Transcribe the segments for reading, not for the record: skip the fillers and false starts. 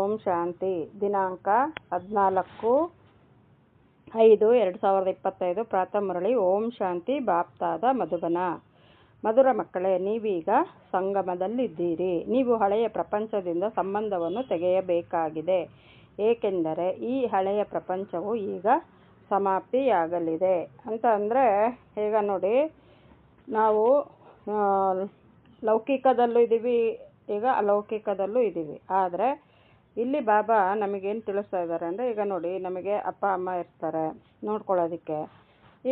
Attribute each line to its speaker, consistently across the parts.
Speaker 1: ಓಂ ಶಾಂತಿ. ದಿನಾಂಕ 14/5/2025 ಪ್ರಾತಃ ಮುರಳಿ. ಓಂ ಶಾಂತಿ. ಬಾಪ್ತಾದ ಮಧುಬನ. ಮಧುರ ಮಕ್ಕಳೇ, ನೀವೀಗ ಸಂಗಮದಲ್ಲಿದ್ದೀರಿ. ನೀವು ಹಳೆಯ ಪ್ರಪಂಚದಿಂದ ಸಂಬಂಧವನ್ನು ತೆಗೆಯಬೇಕಾಗಿದೆ, ಏಕೆಂದರೆ ಈ ಹಳೆಯ ಪ್ರಪಂಚವು ಈಗ ಸಮಾಪ್ತಿಯಾಗಲಿದೆ. ಅಂತ ಅಂದರೆ ಈಗ ನೋಡಿ, ನಾವು ಲೌಕಿಕದಲ್ಲೂ ಇದ್ದೀವಿ, ಈಗ ಅಲೌಕಿಕದಲ್ಲೂ ಇದ್ದೀವಿ. ಆದರೆ ಇಲ್ಲಿ ಬಾಬಾ ನಮಗೇನು ತಿಳಿಸ್ತಾ ಇದ್ದಾರೆ ಅಂದರೆ, ಈಗ ನೋಡಿ, ನಮಗೆ ಅಪ್ಪ ಅಮ್ಮ ಇರ್ತಾರೆ ನೋಡ್ಕೊಳ್ಳೋದಕ್ಕೆ.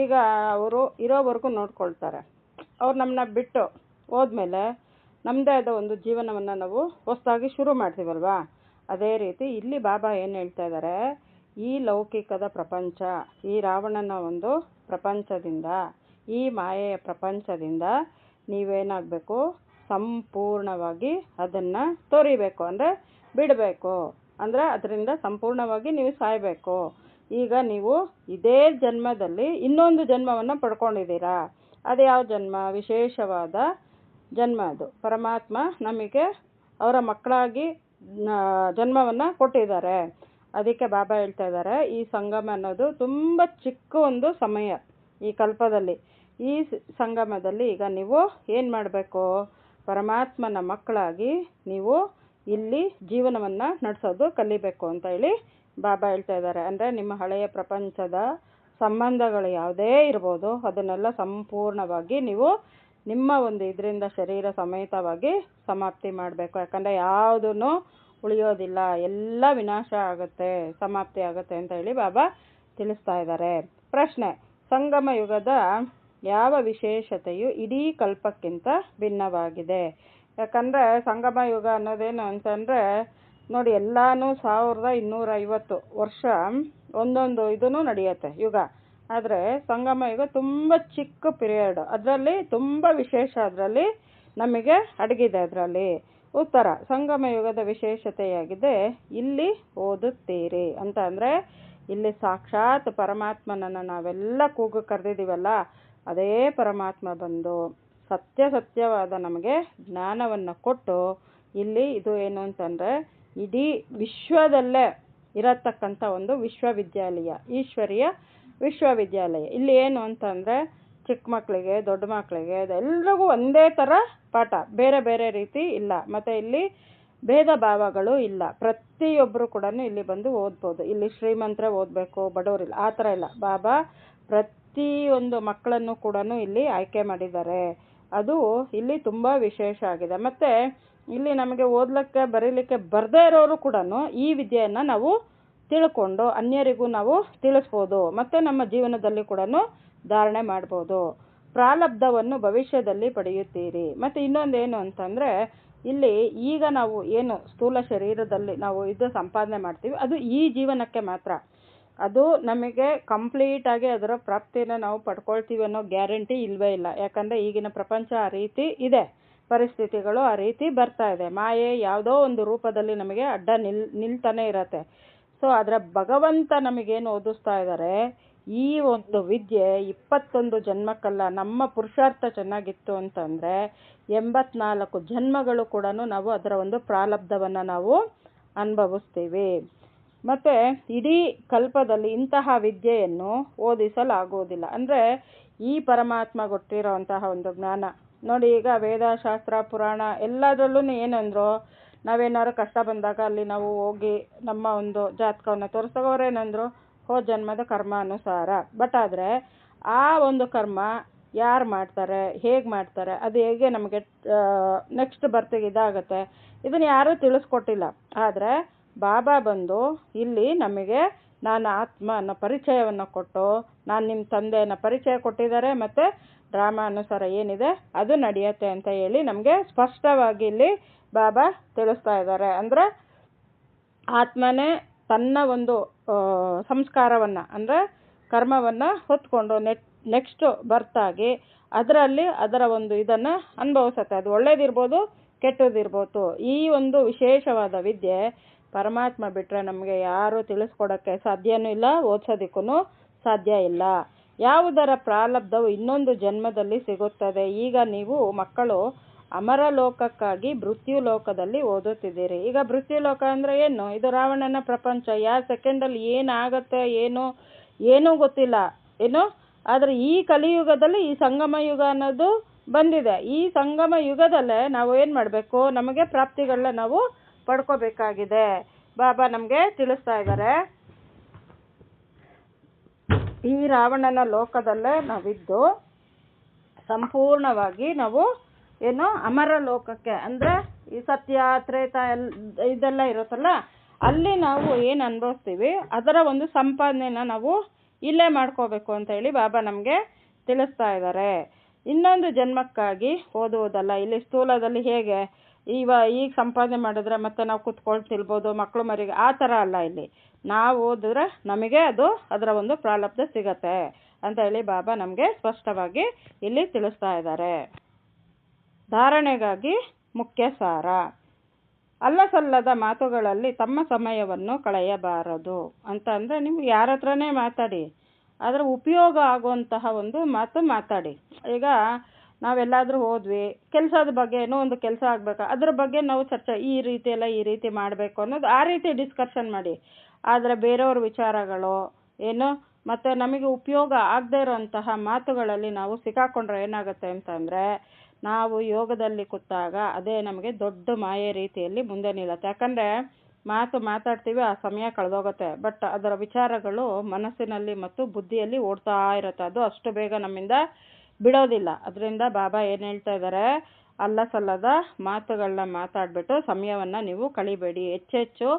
Speaker 1: ಈಗ ಅವರು ಇರೋವರೆಗೂ ನೋಡ್ಕೊಳ್ತಾರೆ. ಅವ್ರು ನಮ್ಮನ್ನ ಬಿಟ್ಟು ಹೋದ್ಮೇಲೆ ನಮ್ಮದೇ ಆದ ಒಂದು ಜೀವನವನ್ನು ನಾವು ಹೊಸದಾಗಿ ಶುರು ಮಾಡ್ತೀವಲ್ವಾ. ಅದೇ ರೀತಿ ಇಲ್ಲಿ ಬಾಬಾ ಏನು ಹೇಳ್ತಾ ಇದ್ದಾರೆ, ಈ ಲೌಕಿಕದ ಪ್ರಪಂಚ, ಈ ರಾವಣನ ಒಂದು ಪ್ರಪಂಚದಿಂದ, ಈ ಮಾಯೆಯ ಪ್ರಪಂಚದಿಂದ ನೀವೇನಾಗಬೇಕು, ಸಂಪೂರ್ಣವಾಗಿ ಅದನ್ನು ತೊರಿಬೇಕು, ಅಂದರೆ ಬಿಡಬೇಕು, ಅಂದರೆ ಅದರಿಂದ ಸಂಪೂರ್ಣವಾಗಿ ನೀವು ಸಾಯಬೇಕು. ಈಗ ನೀವು ಇದೇ ಜನ್ಮದಲ್ಲಿ ಇನ್ನೊಂದು ಜನ್ಮವನ್ನು ಪಡ್ಕೊಂಡಿದ್ದೀರಾ. ಅದು ಯಾವ ಜನ್ಮ? ವಿಶೇಷವಾದ ಜನ್ಮ. ಅದು ಪರಮಾತ್ಮ ನಮಗೆ ಅವರ ಮಕ್ಕಳಾಗಿ ಜನ್ಮವನ್ನು ಕೊಟ್ಟಿದ್ದಾರೆ. ಅದಕ್ಕೆ ಬಾಬಾ ಹೇಳ್ತಾ ಇದ್ದಾರೆ, ಈ ಸಂಗಮ ಅನ್ನೋದು ತುಂಬ ಚಿಕ್ಕ ಒಂದು ಸಮಯ ಈ ಕಲ್ಪದಲ್ಲಿ. ಈ ಸಂಗಮದಲ್ಲಿ ಈಗ ನೀವು ಏನು ಮಾಡಬೇಕು? ಪರಮಾತ್ಮನ ಮಕ್ಕಳಾಗಿ ನೀವು ಇಲ್ಲಿ ಜೀವನವನ್ನು ನಡೆಸೋದು ಕಲಿಬೇಕು ಅಂತ ಹೇಳಿ ಬಾಬಾ ಹೇಳ್ತಾ ಇದ್ದಾರೆ. ಅಂದರೆ ನಿಮ್ಮ ಹಳೆಯ ಪ್ರಪಂಚದ ಸಂಬಂಧಗಳು ಯಾವುದೇ ಇರ್ಬೋದು, ಅದನ್ನೆಲ್ಲ ಸಂಪೂರ್ಣವಾಗಿ ನೀವು ನಿಮ್ಮ ಒಂದು ಇದರಿಂದ ಶರೀರ ಸಮೇತವಾಗಿ ಸಮಾಪ್ತಿ ಮಾಡಬೇಕು. ಯಾಕಂದರೆ ಯಾವುದೂ ಉಳಿಯೋದಿಲ್ಲ, ಎಲ್ಲ ವಿನಾಶ ಆಗುತ್ತೆ, ಸಮಾಪ್ತಿ ಆಗುತ್ತೆ ಅಂತ ಹೇಳಿ ಬಾಬಾ ತಿಳಿಸ್ತಾ ಇದ್ದಾರೆ. ಪ್ರಶ್ನೆ: ಸಂಗಮ ಯುಗದ ಯಾವ ವಿಶೇಷತೆಯು ಇಡೀ ಕಲ್ಪಕ್ಕಿಂತ ಭಿನ್ನವಾಗಿದೆ? ಯಾಕಂದರೆ ಸಂಗಮ ಯುಗ ಅನ್ನೋದೇನು ಅಂತಂದರೆ ನೋಡಿ, ಎಲ್ಲನೂ 1250 ವರ್ಷ ಒಂದೊಂದು ಇದೂ ನಡೆಯುತ್ತೆ ಯುಗ. ಆದರೆ ಸಂಗಮ ಯುಗ ತುಂಬ ಚಿಕ್ಕ ಪೀರಿಯಡ್, ಅದರಲ್ಲಿ ತುಂಬ ವಿಶೇಷ ಅದರಲ್ಲಿ ನಮಗೆ ಅಡಗಿದೆ. ಅದರಲ್ಲಿ ಉತ್ತರ: ಸಂಗಮ ಯುಗದ ವಿಶೇಷತೆಯಾಗಿದೆ ಇಲ್ಲಿ ಓದುತ್ತೀರಿ. ಅಂತ ಅಂದರೆ ಇಲ್ಲಿ ಸಾಕ್ಷಾತ್ ಪರಮಾತ್ಮನನ್ನು ನಾವೆಲ್ಲ ಕೂಗು ಕರೆದಿದ್ದೀವಲ್ಲ, ಅದೇ ಪರಮಾತ್ಮ ಬಂದು ಸತ್ಯವಾದ ನಮಗೆ ಜ್ಞಾನವನ್ನು ಕೊಟ್ಟು ಇಲ್ಲಿ ಇದು ಏನು ಅಂತಂದರೆ ಇಡೀ ವಿಶ್ವದಲ್ಲೇ ಇರತಕ್ಕಂಥ ಒಂದು ವಿಶ್ವವಿದ್ಯಾಲಯ, ಈಶ್ವರಿಯ ವಿಶ್ವವಿದ್ಯಾಲಯ. ಇಲ್ಲಿ ಏನು ಅಂತಂದರೆ ಚಿಕ್ಕ ಮಕ್ಕಳಿಗೆ, ದೊಡ್ಡ ಮಕ್ಕಳಿಗೆ, ಎಲ್ರಿಗೂ ಒಂದೇ ಥರ ಪಾಠ, ಬೇರೆ ಬೇರೆ ರೀತಿ ಇಲ್ಲ. ಮತ್ತು ಇಲ್ಲಿ ಭೇದ ಭಾವಗಳು ಇಲ್ಲ. ಪ್ರತಿಯೊಬ್ಬರು ಕೂಡ ಇಲ್ಲಿ ಬಂದು ಓದ್ಬೋದು. ಇಲ್ಲಿ ಶ್ರೀಮಂತರೇ ಓದಬೇಕು, ಬಡವರಿಲ್ಲ, ಆ ಥರ ಇಲ್ಲ. ಬಾಬಾ ಪ್ರತಿಯೊಂದು ಮಕ್ಕಳನ್ನು ಕೂಡ ಇಲ್ಲಿ ಆಯ್ಕೆ ಮಾಡಿದ್ದಾರೆ. ಅದು ಇಲ್ಲಿ ತುಂಬ ವಿಶೇಷ ಆಗಿದೆ. ಮತ್ತು ಇಲ್ಲಿ ನಮಗೆ ಓದಲಿಕ್ಕೆ ಬರೀಲಿಕ್ಕೆ ಬರದೇ ಇರೋರು ಕೂಡ ಈ ವಿದ್ಯೆಯನ್ನು ನಾವು ತಿಳ್ಕೊಂಡು ಅನ್ಯರಿಗೂ ನಾವು ತಿಳಿಸ್ಬೋದು, ಮತ್ತು ನಮ್ಮ ಜೀವನದಲ್ಲಿ ಕೂಡ ಧಾರಣೆ ಮಾಡ್ಬೋದು. ಪ್ರಾರಬ್ಧವನ್ನು ಭವಿಷ್ಯದಲ್ಲಿ ಪಡೆಯುತ್ತೀರಿ. ಮತ್ತು ಇನ್ನೊಂದೇನು ಅಂತಂದರೆ ಇಲ್ಲಿ ಈಗ ನಾವು ಏನು ಸ್ಥೂಲ ಶರೀರದಲ್ಲಿ ನಾವು ಇದು ಸಂಪಾದನೆ ಮಾಡ್ತೀವಿ, ಅದು ಈ ಜೀವನಕ್ಕೆ ಮಾತ್ರ. ಅದು ನಮಗೆ ಕಂಪ್ಲೀಟಾಗಿ ಅದರ ಪ್ರಾಪ್ತಿನ ನಾವು ಪಡ್ಕೊಳ್ತೀವಿ ಅನ್ನೋ ಗ್ಯಾರಂಟಿ ಇಲ್ಲವೇ ಇಲ್ಲ. ಯಾಕಂದರೆ ಈಗಿನ ಪ್ರಪಂಚ ಆ ರೀತಿ ಇದೆ, ಪರಿಸ್ಥಿತಿಗಳು ಆ ರೀತಿ ಬರ್ತಾ ಇದೆ. ಮಾಯೆ ಯಾವುದೋ ಒಂದು ರೂಪದಲ್ಲಿ ನಮಗೆ ಅಡ್ಡ ನಿಲ್ತಾನೆ ಇರತ್ತೆ. ಸೊ ಅದರ ಭಗವಂತ ನಮಗೇನು ಓದಿಸ್ತಾ ಇದ್ದಾರೆ, ಈ ಒಂದು ವಿದ್ಯೆ 21 ಜನ್ಮಕ್ಕಲ್ಲ. ನಮ್ಮ ಪುರುಷಾರ್ಥ ಚೆನ್ನಾಗಿತ್ತು ಅಂತಂದರೆ 84 ಜನ್ಮಗಳು ಕೂಡ ನಾವು ಅದರ ಒಂದು ಪ್ರಾರಬ್ಧವನ್ನು ನಾವು ಅನುಭವಿಸ್ತೀವಿ. ಮತ್ತು ಇಡೀ ಕಲ್ಪದಲ್ಲಿ ಇಂತಹ ವಿದ್ಯೆಯನ್ನು ಓದಿಸಲಾಗುವುದಿಲ್ಲ. ಅಂದರೆ ಈ ಪರಮಾತ್ಮ ಕೊಟ್ಟಿರೋಂತಹ ಒಂದು ಜ್ಞಾನ ನೋಡಿ, ಈಗ ವೇದಶಾಸ್ತ್ರ ಪುರಾಣ ಎಲ್ಲದರಲ್ಲೂ ಏನಂದ್ರು, ನಾವೇನಾದ್ರು ಕಷ್ಟ ಬಂದಾಗ ಅಲ್ಲಿ ನಾವು ಹೋಗಿ ನಮ್ಮ ಒಂದು ಜಾತಕವನ್ನು ತೋರಿಸಿದಾಗ ಅವ್ರೇನಂದ್ರು, ಜನ್ಮದ ಕರ್ಮ ಅನುಸಾರ. ಬಟ್ ಆದರೆ ಆ ಒಂದು ಕರ್ಮ ಯಾರು ಮಾಡ್ತಾರೆ, ಹೇಗೆ ಮಾಡ್ತಾರೆ, ಅದು ಹೇಗೆ ನಮಗೆ ನೆಕ್ಸ್ಟ್ ಬರ್ತಿಗೆ ಇದಾಗುತ್ತೆ, ಇದನ್ನು ಯಾರೂ ತಿಳಿಸ್ಕೊಟ್ಟಿಲ್ಲ. ಆದರೆ ಬಾಬಾ ಬಂದು ಇಲ್ಲಿ ನಮಗೆ ನಾನು ಆತ್ಮ ಅನ್ನೋ ಪರಿಚಯವನ್ನು ಕೊಟ್ಟು, ನಾನು ನಿಮ್ಮ ತಂದೆಯನ್ನು ಪರಿಚಯ ಕೊಟ್ಟಿದ್ದಾರೆ, ಮತ್ತು ಡ್ರಾಮಾ ಅನುಸಾರ ಏನಿದೆ ಅದು ನಡೆಯುತ್ತೆ ಅಂತ ಹೇಳಿ ನಮಗೆ ಸ್ಪಷ್ಟವಾಗಿ ಇಲ್ಲಿ ಬಾಬಾ ತಿಳಿಸ್ತಾ ಇದ್ದಾರೆ. ಅಂದರೆ ಆತ್ಮನೇ ತನ್ನ ಒಂದು ಸಂಸ್ಕಾರವನ್ನು, ಅಂದರೆ ಕರ್ಮವನ್ನು ಹೊತ್ಕೊಂಡು ನೆಕ್ಸ್ಟ್ ಬರ್ತಾಗಿ ಅದರಲ್ಲಿ ಅದರ ಒಂದು ಇದನ್ನು ಅನುಭವಿಸುತ್ತೆ. ಅದು ಒಳ್ಳೇದಿರ್ಬೋದು, ಕೆಟ್ಟದಿರ್ಬೋದು. ಈ ಒಂದು ವಿಶೇಷವಾದ ವಿದ್ಯೆ ಪರಮಾತ್ಮ ಬಿಟ್ಟರೆ ನಮಗೆ ಯಾರೂ ತಿಳಿಸ್ಕೊಡೋಕ್ಕೆ ಸಾಧ್ಯವೂ ಇಲ್ಲ, ಓದಿಸೋದಕ್ಕೂ ಸಾಧ್ಯ ಇಲ್ಲ. ಯಾವುದರ ಪ್ರಾರಬ್ಧವು ಇನ್ನೊಂದು ಜನ್ಮದಲ್ಲಿ ಸಿಗುತ್ತದೆ. ಈಗ ನೀವು ಮಕ್ಕಳು ಅಮರ ಲೋಕಕ್ಕಾಗಿ ಮೃತ್ಯು ಲೋಕದಲ್ಲಿ ಓದುತ್ತಿದ್ದೀರಿ. ಈಗ ಮೃತ್ಯು ಲೋಕ ಅಂದರೆ ಏನು? ಇದು ರಾವಣನ ಪ್ರಪಂಚ. ಯಾವ ಸೆಕೆಂಡಲ್ಲಿ ಏನಾಗತ್ತೆ ಏನೂ ಗೊತ್ತಿಲ್ಲ ಏನು. ಆದರೆ ಈ ಕಲಿಯುಗದಲ್ಲಿ ಈ ಸಂಗಮ ಯುಗ ಅನ್ನೋದು ಬಂದಿದೆ. ಈ ಸಂಗಮ ಯುಗದಲ್ಲೇ ನಾವು ಏನು ಮಾಡಬೇಕು? ನಮಗೆ ಪ್ರಾಪ್ತಿಗಳನ್ನ ನಾವು ಪಡ್ಕೋಬೇಕಾಗಿದೆ. ಬಾಬಾ ನಮಗೆ ತಿಳಿಸ್ತಾ ಇದ್ದಾರೆ, ಈ ರಾವಣನ ಲೋಕದಲ್ಲೇ ನಾವಿದ್ದು ಸಂಪೂರ್ಣವಾಗಿ ನಾವು ಏನು ಅಮರ ಲೋಕಕ್ಕೆ ಅಂದರೆ ಈ ಸತ್ಯ ತ್ರೇತ ಇದೆಲ್ಲ ಇರುತ್ತಲ್ಲ, ಅಲ್ಲಿ ನಾವು ಏನು ಅನುಭವಿಸ್ತೀವಿ ಅದರ ಒಂದು ಸಂಪಾದನೆನ ನಾವು ಇಲ್ಲೇ ಮಾಡ್ಕೋಬೇಕು ಅಂತ ಹೇಳಿ ಬಾಬಾ ನಮಗೆ ತಿಳಿಸ್ತಾ ಇದ್ದಾರೆ. ಇನ್ನೊಂದು ಜನ್ಮಕ್ಕಾಗಿ ಓದುವುದಲ್ಲ. ಇಲ್ಲಿ ಸ್ಥೂಲದಲ್ಲಿ ಹೇಗೆ ಈಗ ಸಂಪಾದನೆ ಮಾಡಿದ್ರೆ ಮತ್ತೆ ನಾವು ಕುತ್ಕೊಂಡು ತಿಳ್ಬೋದು ಮಕ್ಕಳು ಮರಿಗೆ, ಆ ಥರ ಅಲ್ಲ. ಇಲ್ಲಿ ನಾವು ಓದಿದ್ರೆ ನಮಗೆ ಅದರ ಒಂದು ಪ್ರಾರಬ್ಧ ಸಿಗತ್ತೆ ಅಂತ ಹೇಳಿ ಬಾಬಾ ನಮಗೆ ಸ್ಪಷ್ಟವಾಗಿ ಇಲ್ಲಿ ತಿಳಿಸ್ತಾ ಇದ್ದಾರೆ. ಧಾರಣೆಗಾಗಿ ಮುಖ್ಯ ಸಾರ. ಅಲ್ಲಸಲ್ಲದ ಮಾತುಗಳಲ್ಲಿ ತಮ್ಮ ಸಮಯವನ್ನು ಕಳೆಯಬಾರದು ಅಂತ ಅಂದರೆ ನಿಮ್ಗೆ ಯಾರ ಹತ್ರನೇ ಮಾತಾಡಿ, ಅದರ ಉಪಯೋಗ ಆಗುವಂತಹ ಒಂದು ಮಾತು ಮಾತಾಡಿ. ಈಗ ನಾವೆಲ್ಲಾದರೂ ಹೋದ್ವಿ, ಕೆಲಸದ ಬಗ್ಗೆ ಏನೋ ಒಂದು ಕೆಲಸ ಆಗಬೇಕು, ಅದ್ರ ಬಗ್ಗೆ ನಾವು ಚರ್ಚೆ ಈ ರೀತಿ ಮಾಡಬೇಕು ಅನ್ನೋದು ಆ ರೀತಿ ಡಿಸ್ಕಷನ್ ಮಾಡಿ. ಆದರೆ ಬೇರೆಯವ್ರ ವಿಚಾರಗಳು ಏನು ಮತ್ತು ನಮಗೆ ಉಪಯೋಗ ಆಗದೇ ಇರೋಂತಹ ಮಾತುಗಳಲ್ಲಿ ನಾವು ಸಿಕ್ಕಾಕೊಂಡ್ರೆ ಏನಾಗುತ್ತೆ ಅಂತಂದರೆ, ನಾವು ಯೋಗದಲ್ಲಿ ಕೂತಾಗ ಅದೇ ನಮಗೆ ದೊಡ್ಡ ಮಾಯೆ ರೀತಿಯಲ್ಲಿ ಮುಂದೆ ನಿಲ್ಲುತ್ತೆ. ಯಾಕಂದರೆ ಮಾತಾಡ್ತೀವಿ, ಆ ಸಮಯ ಕಳೆದೋಗುತ್ತೆ, ಬಟ್ ಅದರ ವಿಚಾರಗಳು ಮನಸ್ಸಿನಲ್ಲಿ ಮತ್ತು ಬುದ್ಧಿಯಲ್ಲಿ ಓಡ್ತಾ ಇರುತ್ತೆ. ಅದು ಅಷ್ಟು ಬೇಗ ನಮ್ಮಿಂದ ಬಿಡೋದಿಲ್ಲ. ಅದರಿಂದ ಬಾಬಾ ಏನು ಹೇಳ್ತಾ ಇದ್ದಾರೆ, ಅಲ್ಲ ಸಲ್ಲದ ಮಾತುಗಳನ್ನ ಮಾತಾಡ್ಬಿಟ್ಟು ಸಮಯವನ್ನು ನೀವು ಕಳಿಬೇಡಿ. ಹೆಚ್ಚೆಚ್ಚು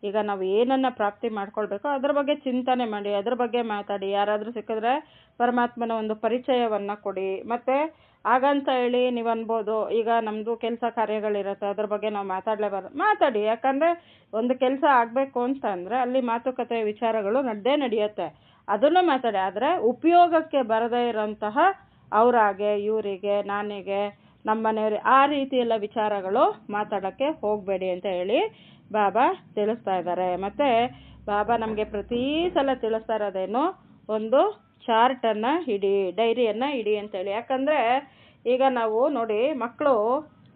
Speaker 1: ಈಗ ನಾವು ಏನನ್ನ ಪ್ರಾಪ್ತಿ ಮಾಡ್ಕೊಳ್ಬೇಕೋ ಅದ್ರ ಬಗ್ಗೆ ಚಿಂತನೆ ಮಾಡಿ, ಅದ್ರ ಬಗ್ಗೆ ಮಾತಾಡಿ. ಯಾರಾದರೂ ಸಿಕ್ಕಿದ್ರೆ ಪರಮಾತ್ಮನ ಒಂದು ಪರಿಚಯವನ್ನು ಕೊಡಿ. ಮತ್ತು ಹಾಗಂತ ಹೇಳಿ ನೀವು ಅನ್ಬೋದು, ಈಗ ನಮ್ಮದು ಕೆಲಸ ಕಾರ್ಯಗಳಿರುತ್ತೆ, ಅದ್ರ ಬಗ್ಗೆ ನಾವು ಮಾತಾಡಿ. ಯಾಕಂದರೆ ಒಂದು ಕೆಲಸ ಆಗಬೇಕು ಅಂತ ಅಂದರೆ ಅಲ್ಲಿ ಮಾತುಕತೆ ವಿಚಾರಗಳು ನಡೆಯುತ್ತೆ, ಅದನ್ನು ಮಾತಾಡಿ. ಆದರೆ ಉಪಯೋಗಕ್ಕೆ ಬರದೇ ಇರೋಂತಹ ಅವರಾಗೆ ಇವರಿಗೆ ನಾನಿಗೆ ನಮ್ಮ ಮನೆಯವ್ರಿಗೆ ಆ ರೀತಿ ಎಲ್ಲ ವಿಚಾರಗಳು ಮಾತಾಡೋಕ್ಕೆ ಹೋಗಬೇಡಿ ಅಂತ ಹೇಳಿ ಬಾಬಾ ತಿಳಿಸ್ತಾ ಇದ್ದಾರೆ. ಮತ್ತು ಬಾಬಾ ನಮಗೆ ಪ್ರತಿ ಸಲ ತಿಳಿಸ್ತಾ ಇರೋದೇನು, ಒಂದು ಚಾರ್ಟನ್ನು ಇಡಿ, ಡೈರಿಯನ್ನು ಇಡಿ ಅಂತೇಳಿ. ಯಾಕಂದರೆ ಈಗ ನಾವು ನೋಡಿ, ಮಕ್ಕಳು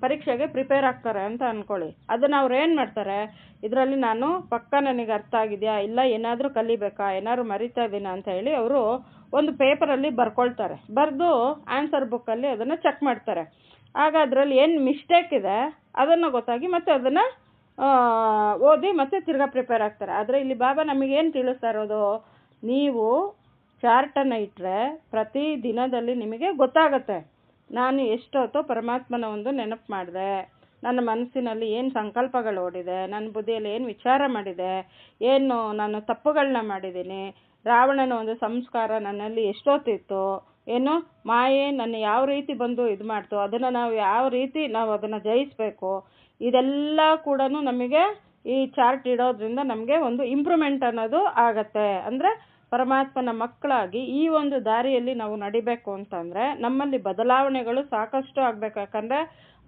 Speaker 1: ಪರೀಕ್ಷೆಗೆ ಪ್ರಿಪೇರ್ ಆಗ್ತಾರೆ ಅಂತ ಅಂದ್ಕೊಳ್ಳಿ. ಅದನ್ನು ಅವ್ರು ಏನು ಮಾಡ್ತಾರೆ, ಇದರಲ್ಲಿ ನಾನು ಪಕ್ಕ ನನಗೆ ಅರ್ಥ ಆಗಿದೆಯಾ ಇಲ್ಲ ಏನಾದರೂ ಕಲಿಬೇಕಾ ಏನಾದ್ರು ಮರಿತಾ ಇದ್ದೀನಾ ಅಂತ ಹೇಳಿ ಅವರು ಒಂದು ಪೇಪರಲ್ಲಿ ಬರ್ಕೊಳ್ತಾರೆ. ಬರೆದು ಆನ್ಸರ್ ಬುಕ್ಕಲ್ಲಿ ಅದನ್ನು ಚೆಕ್ ಮಾಡ್ತಾರೆ. ಆಗ ಅದರಲ್ಲಿ ಏನು ಮಿಸ್ಟೇಕ್ ಇದೆ ಅದನ್ನು ಗೊತ್ತಾಗಿ ಮತ್ತೆ ಅದನ್ನು ಓದಿ ಮತ್ತೆ ತಿರ್ಗಾ ಪ್ರಿಪೇರ್ ಆಗ್ತಾರೆ. ಆದರೆ ಇಲ್ಲಿ ಬಾಬಾ ನಮಗೇನು ತಿಳಿಸ್ತಾ ಇರೋದು, ನೀವು ಚಾರ್ಟನ್ನು ಇಟ್ಟರೆ ಪ್ರತಿ ದಿನದಲ್ಲಿ ನಿಮಗೆ ಗೊತ್ತಾಗತ್ತೆ, ನಾನು ಎಷ್ಟೊತ್ತು ಪರಮಾತ್ಮನ ಒಂದು ನೆನಪು ಮಾಡಿದೆ, ನನ್ನ ಮನಸ್ಸಿನಲ್ಲಿ ಏನು ಸಂಕಲ್ಪಗಳು ಓಡಿದೆ, ನನ್ನ ಬುದ್ಧಿಯಲ್ಲಿ ಏನು ವಿಚಾರ ಮಾಡಿದೆ, ಏನು ನಾನು ತಪ್ಪುಗಳನ್ನ ಮಾಡಿದ್ದೀನಿ, ರಾವಣನ ಒಂದು ಸಂಸ್ಕಾರ ನನ್ನಲ್ಲಿ ಎಷ್ಟೊತ್ತಿತ್ತು, ಏನು ಮಾಯೆ ನನ್ನ ಯಾವ ರೀತಿ ಬಂದು ಇದು ಮಾಡ್ತು, ಅದನ್ನು ನಾವು ಯಾವ ರೀತಿ ನಾವು ಅದನ್ನು ಜಯಿಸಬೇಕು, ಇದೆಲ್ಲ ಕೂಡ ನಮಗೆ ಈ ಚಾರ್ಟ್ ಇಡೋದ್ರಿಂದ ನಮಗೆ ಒಂದು ಇಂಪ್ರೂವ್ಮೆಂಟ್ ಅನ್ನೋದು ಆಗತ್ತೆ. ಅಂದರೆ ಪರಮಾತ್ಮನ ಮಕ್ಕಳಾಗಿ ಈ ಒಂದು ದಾರಿಯಲ್ಲಿ ನಾವು ನಡಿಬೇಕು ಅಂತಂದರೆ ನಮ್ಮಲ್ಲಿ ಬದಲಾವಣೆಗಳು ಸಾಕಷ್ಟು ಆಗಬೇಕು. ಯಾಕಂದರೆ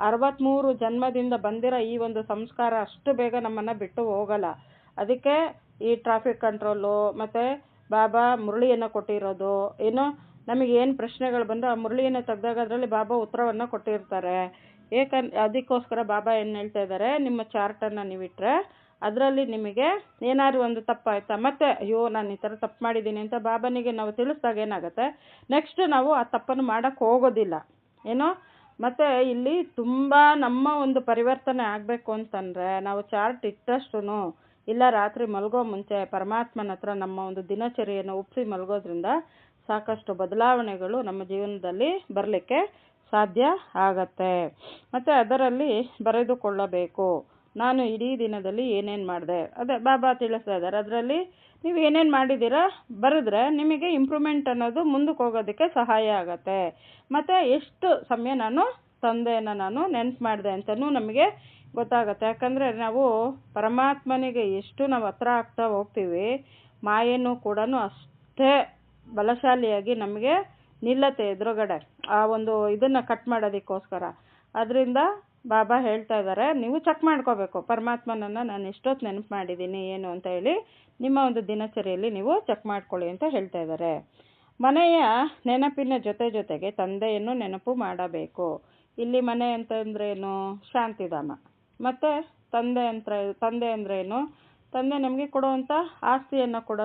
Speaker 1: 63 ಜನ್ಮದಿಂದ ಬಂದಿರೋ ಈ ಒಂದು ಸಂಸ್ಕಾರ ಅಷ್ಟು ಬೇಗ ನಮ್ಮನ್ನು ಬಿಟ್ಟು ಹೋಗಲ್ಲ. ಅದಕ್ಕೆ ಈ ಟ್ರಾಫಿಕ್ ಕಂಟ್ರೋಲು ಮತ್ತು ಬಾಬಾ ಮುರಳಿಯನ್ನು ಕೊಟ್ಟಿರೋದು, ಏನು ನಮಗೇನು ಪ್ರಶ್ನೆಗಳು ಬಂದು ಆ ಮುರಳಿಯನ್ನು ತೆಗೆದಾಗ ಅದರಲ್ಲಿ ಬಾಬಾ ಉತ್ತರವನ್ನು ಕೊಟ್ಟಿರ್ತಾರೆ. ಅದಕ್ಕೋಸ್ಕರ ಬಾಬಾ ಏನು ಹೇಳ್ತಾ ಇದ್ದಾರೆ, ನಿಮ್ಮ ಚಾರ್ಟನ್ನು ನೀವಿಟ್ಟರೆ ಅದರಲ್ಲಿ ನಿಮಗೆ ಏನಾದ್ರು ಒಂದು ತಪ್ಪಾಯ್ತಾ, ಮತ್ತೆ ಅಯ್ಯೋ ನಾನು ಈ ಥರ ತಪ್ಪು ಮಾಡಿದ್ದೀನಿ ಅಂತ ಬಾಬನಿಗೆ ನಾವು ತಿಳಿಸ್ದಾಗ ಏನಾಗುತ್ತೆ, ನೆಕ್ಸ್ಟ್ ನಾವು ಆ ತಪ್ಪನ್ನು ಮಾಡೋಕ್ಕೆ ಹೋಗೋದಿಲ್ಲ ಏನೋ. ಮತ್ತು ಇಲ್ಲಿ ತುಂಬ ನಮ್ಮ ಒಂದು ಪರಿವರ್ತನೆ ಆಗಬೇಕು ಅಂತಂದರೆ ನಾವು ಚಾರ್ಟ್ ಇಟ್ಟಷ್ಟು ಇಲ್ಲ ರಾತ್ರಿ ಮಲಗೋ ಮುಂಚೆ ಪರಮಾತ್ಮನ ಹತ್ರ ನಮ್ಮ ಒಂದು ದಿನಚರಿಯನ್ನು ಒಪ್ಪಿಸಿ ಮಲಗೋದ್ರಿಂದ ಸಾಕಷ್ಟು ಬದಲಾವಣೆಗಳು ನಮ್ಮ ಜೀವನದಲ್ಲಿ ಬರಲಿಕ್ಕೆ ಸಾಧ್ಯ ಆಗತ್ತೆ. ಮತ್ತು ಅದರಲ್ಲಿ ಬರೆದುಕೊಳ್ಳಬೇಕು, ನಾನು ಇಡೀ ದಿನದಲ್ಲಿ ಏನೇನು ಮಾಡಿದೆ, ಅದೇ ಬಾಬಾ ತಿಳಿಸ್ತಾ ಇದ್ದಾರೆ. ಅದರಲ್ಲಿ ನೀವು ಏನೇನು ಮಾಡಿದ್ದೀರಾ ಬರೆದ್ರೆ ನಿಮಗೆ ಇಂಪ್ರೂವ್ಮೆಂಟ್ ಅನ್ನೋದು ಮುಂದಕ್ಕೆ ಹೋಗೋದಕ್ಕೆ ಸಹಾಯ ಆಗತ್ತೆ. ಮತ್ತು ಎಷ್ಟು ಸಮಯ ನಾನು ತಂದೆಯನ್ನು ನಾನು ನೆನಪು ಮಾಡಿದೆ ಅಂತಲೂ ನಮಗೆ ಗೊತ್ತಾಗುತ್ತೆ. ಯಾಕಂದರೆ ನಾವು ಪರಮಾತ್ಮನಿಗೆ ಎಷ್ಟು ನಾವು ಹತ್ರ ಆಗ್ತಾ ಹೋಗ್ತೀವಿ, ಮಾಯೆನೂ ಕೂಡ ಅಷ್ಟೇ ಬಲಶಾಲಿಯಾಗಿ ನಮಗೆ ನಿಲ್ಲತ್ತೆ ಎದುರುಗಡೆ ಆ ಒಂದು ಇದನ್ನು ಕಟ್ ಮಾಡೋದಕ್ಕೋಸ್ಕರ. ಅದರಿಂದ ಬಾಬಾ ಹೇಳ್ತಾ ಇದ್ದಾರೆ, ನೀವು ಚೆಕ್ ಮಾಡ್ಕೋಬೇಕು ಪರಮಾತ್ಮನನ್ನು ನಾನು ಎಷ್ಟೊತ್ತು ನೆನಪು ಮಾಡಿದ್ದೀನಿ ಏನು ಅಂತ ಹೇಳಿ ನಿಮ್ಮ ಒಂದು ದಿನಚರಿಯಲ್ಲಿ ನೀವು ಚೆಕ್ ಮಾಡ್ಕೊಳ್ಳಿ ಅಂತ ಹೇಳ್ತಾ ಇದ್ದಾರೆ. ಮನೆಯ ನೆನಪಿನ ಜೊತೆಗೆ ತಂದೆಯನ್ನು ನೆನಪು ಮಾಡಬೇಕು. ಇಲ್ಲಿ ಮನೆ ಅಂತಂದ್ರೇನು? ಶಾಂತಿಧಾಮ. ಮತ್ತು ತಂದೆ ಅಂದ್ರೇನು? ತಂದೆ ನಮಗೆ ಕೊಡುವಂಥ ಆಸ್ತಿಯನ್ನು ಕೂಡ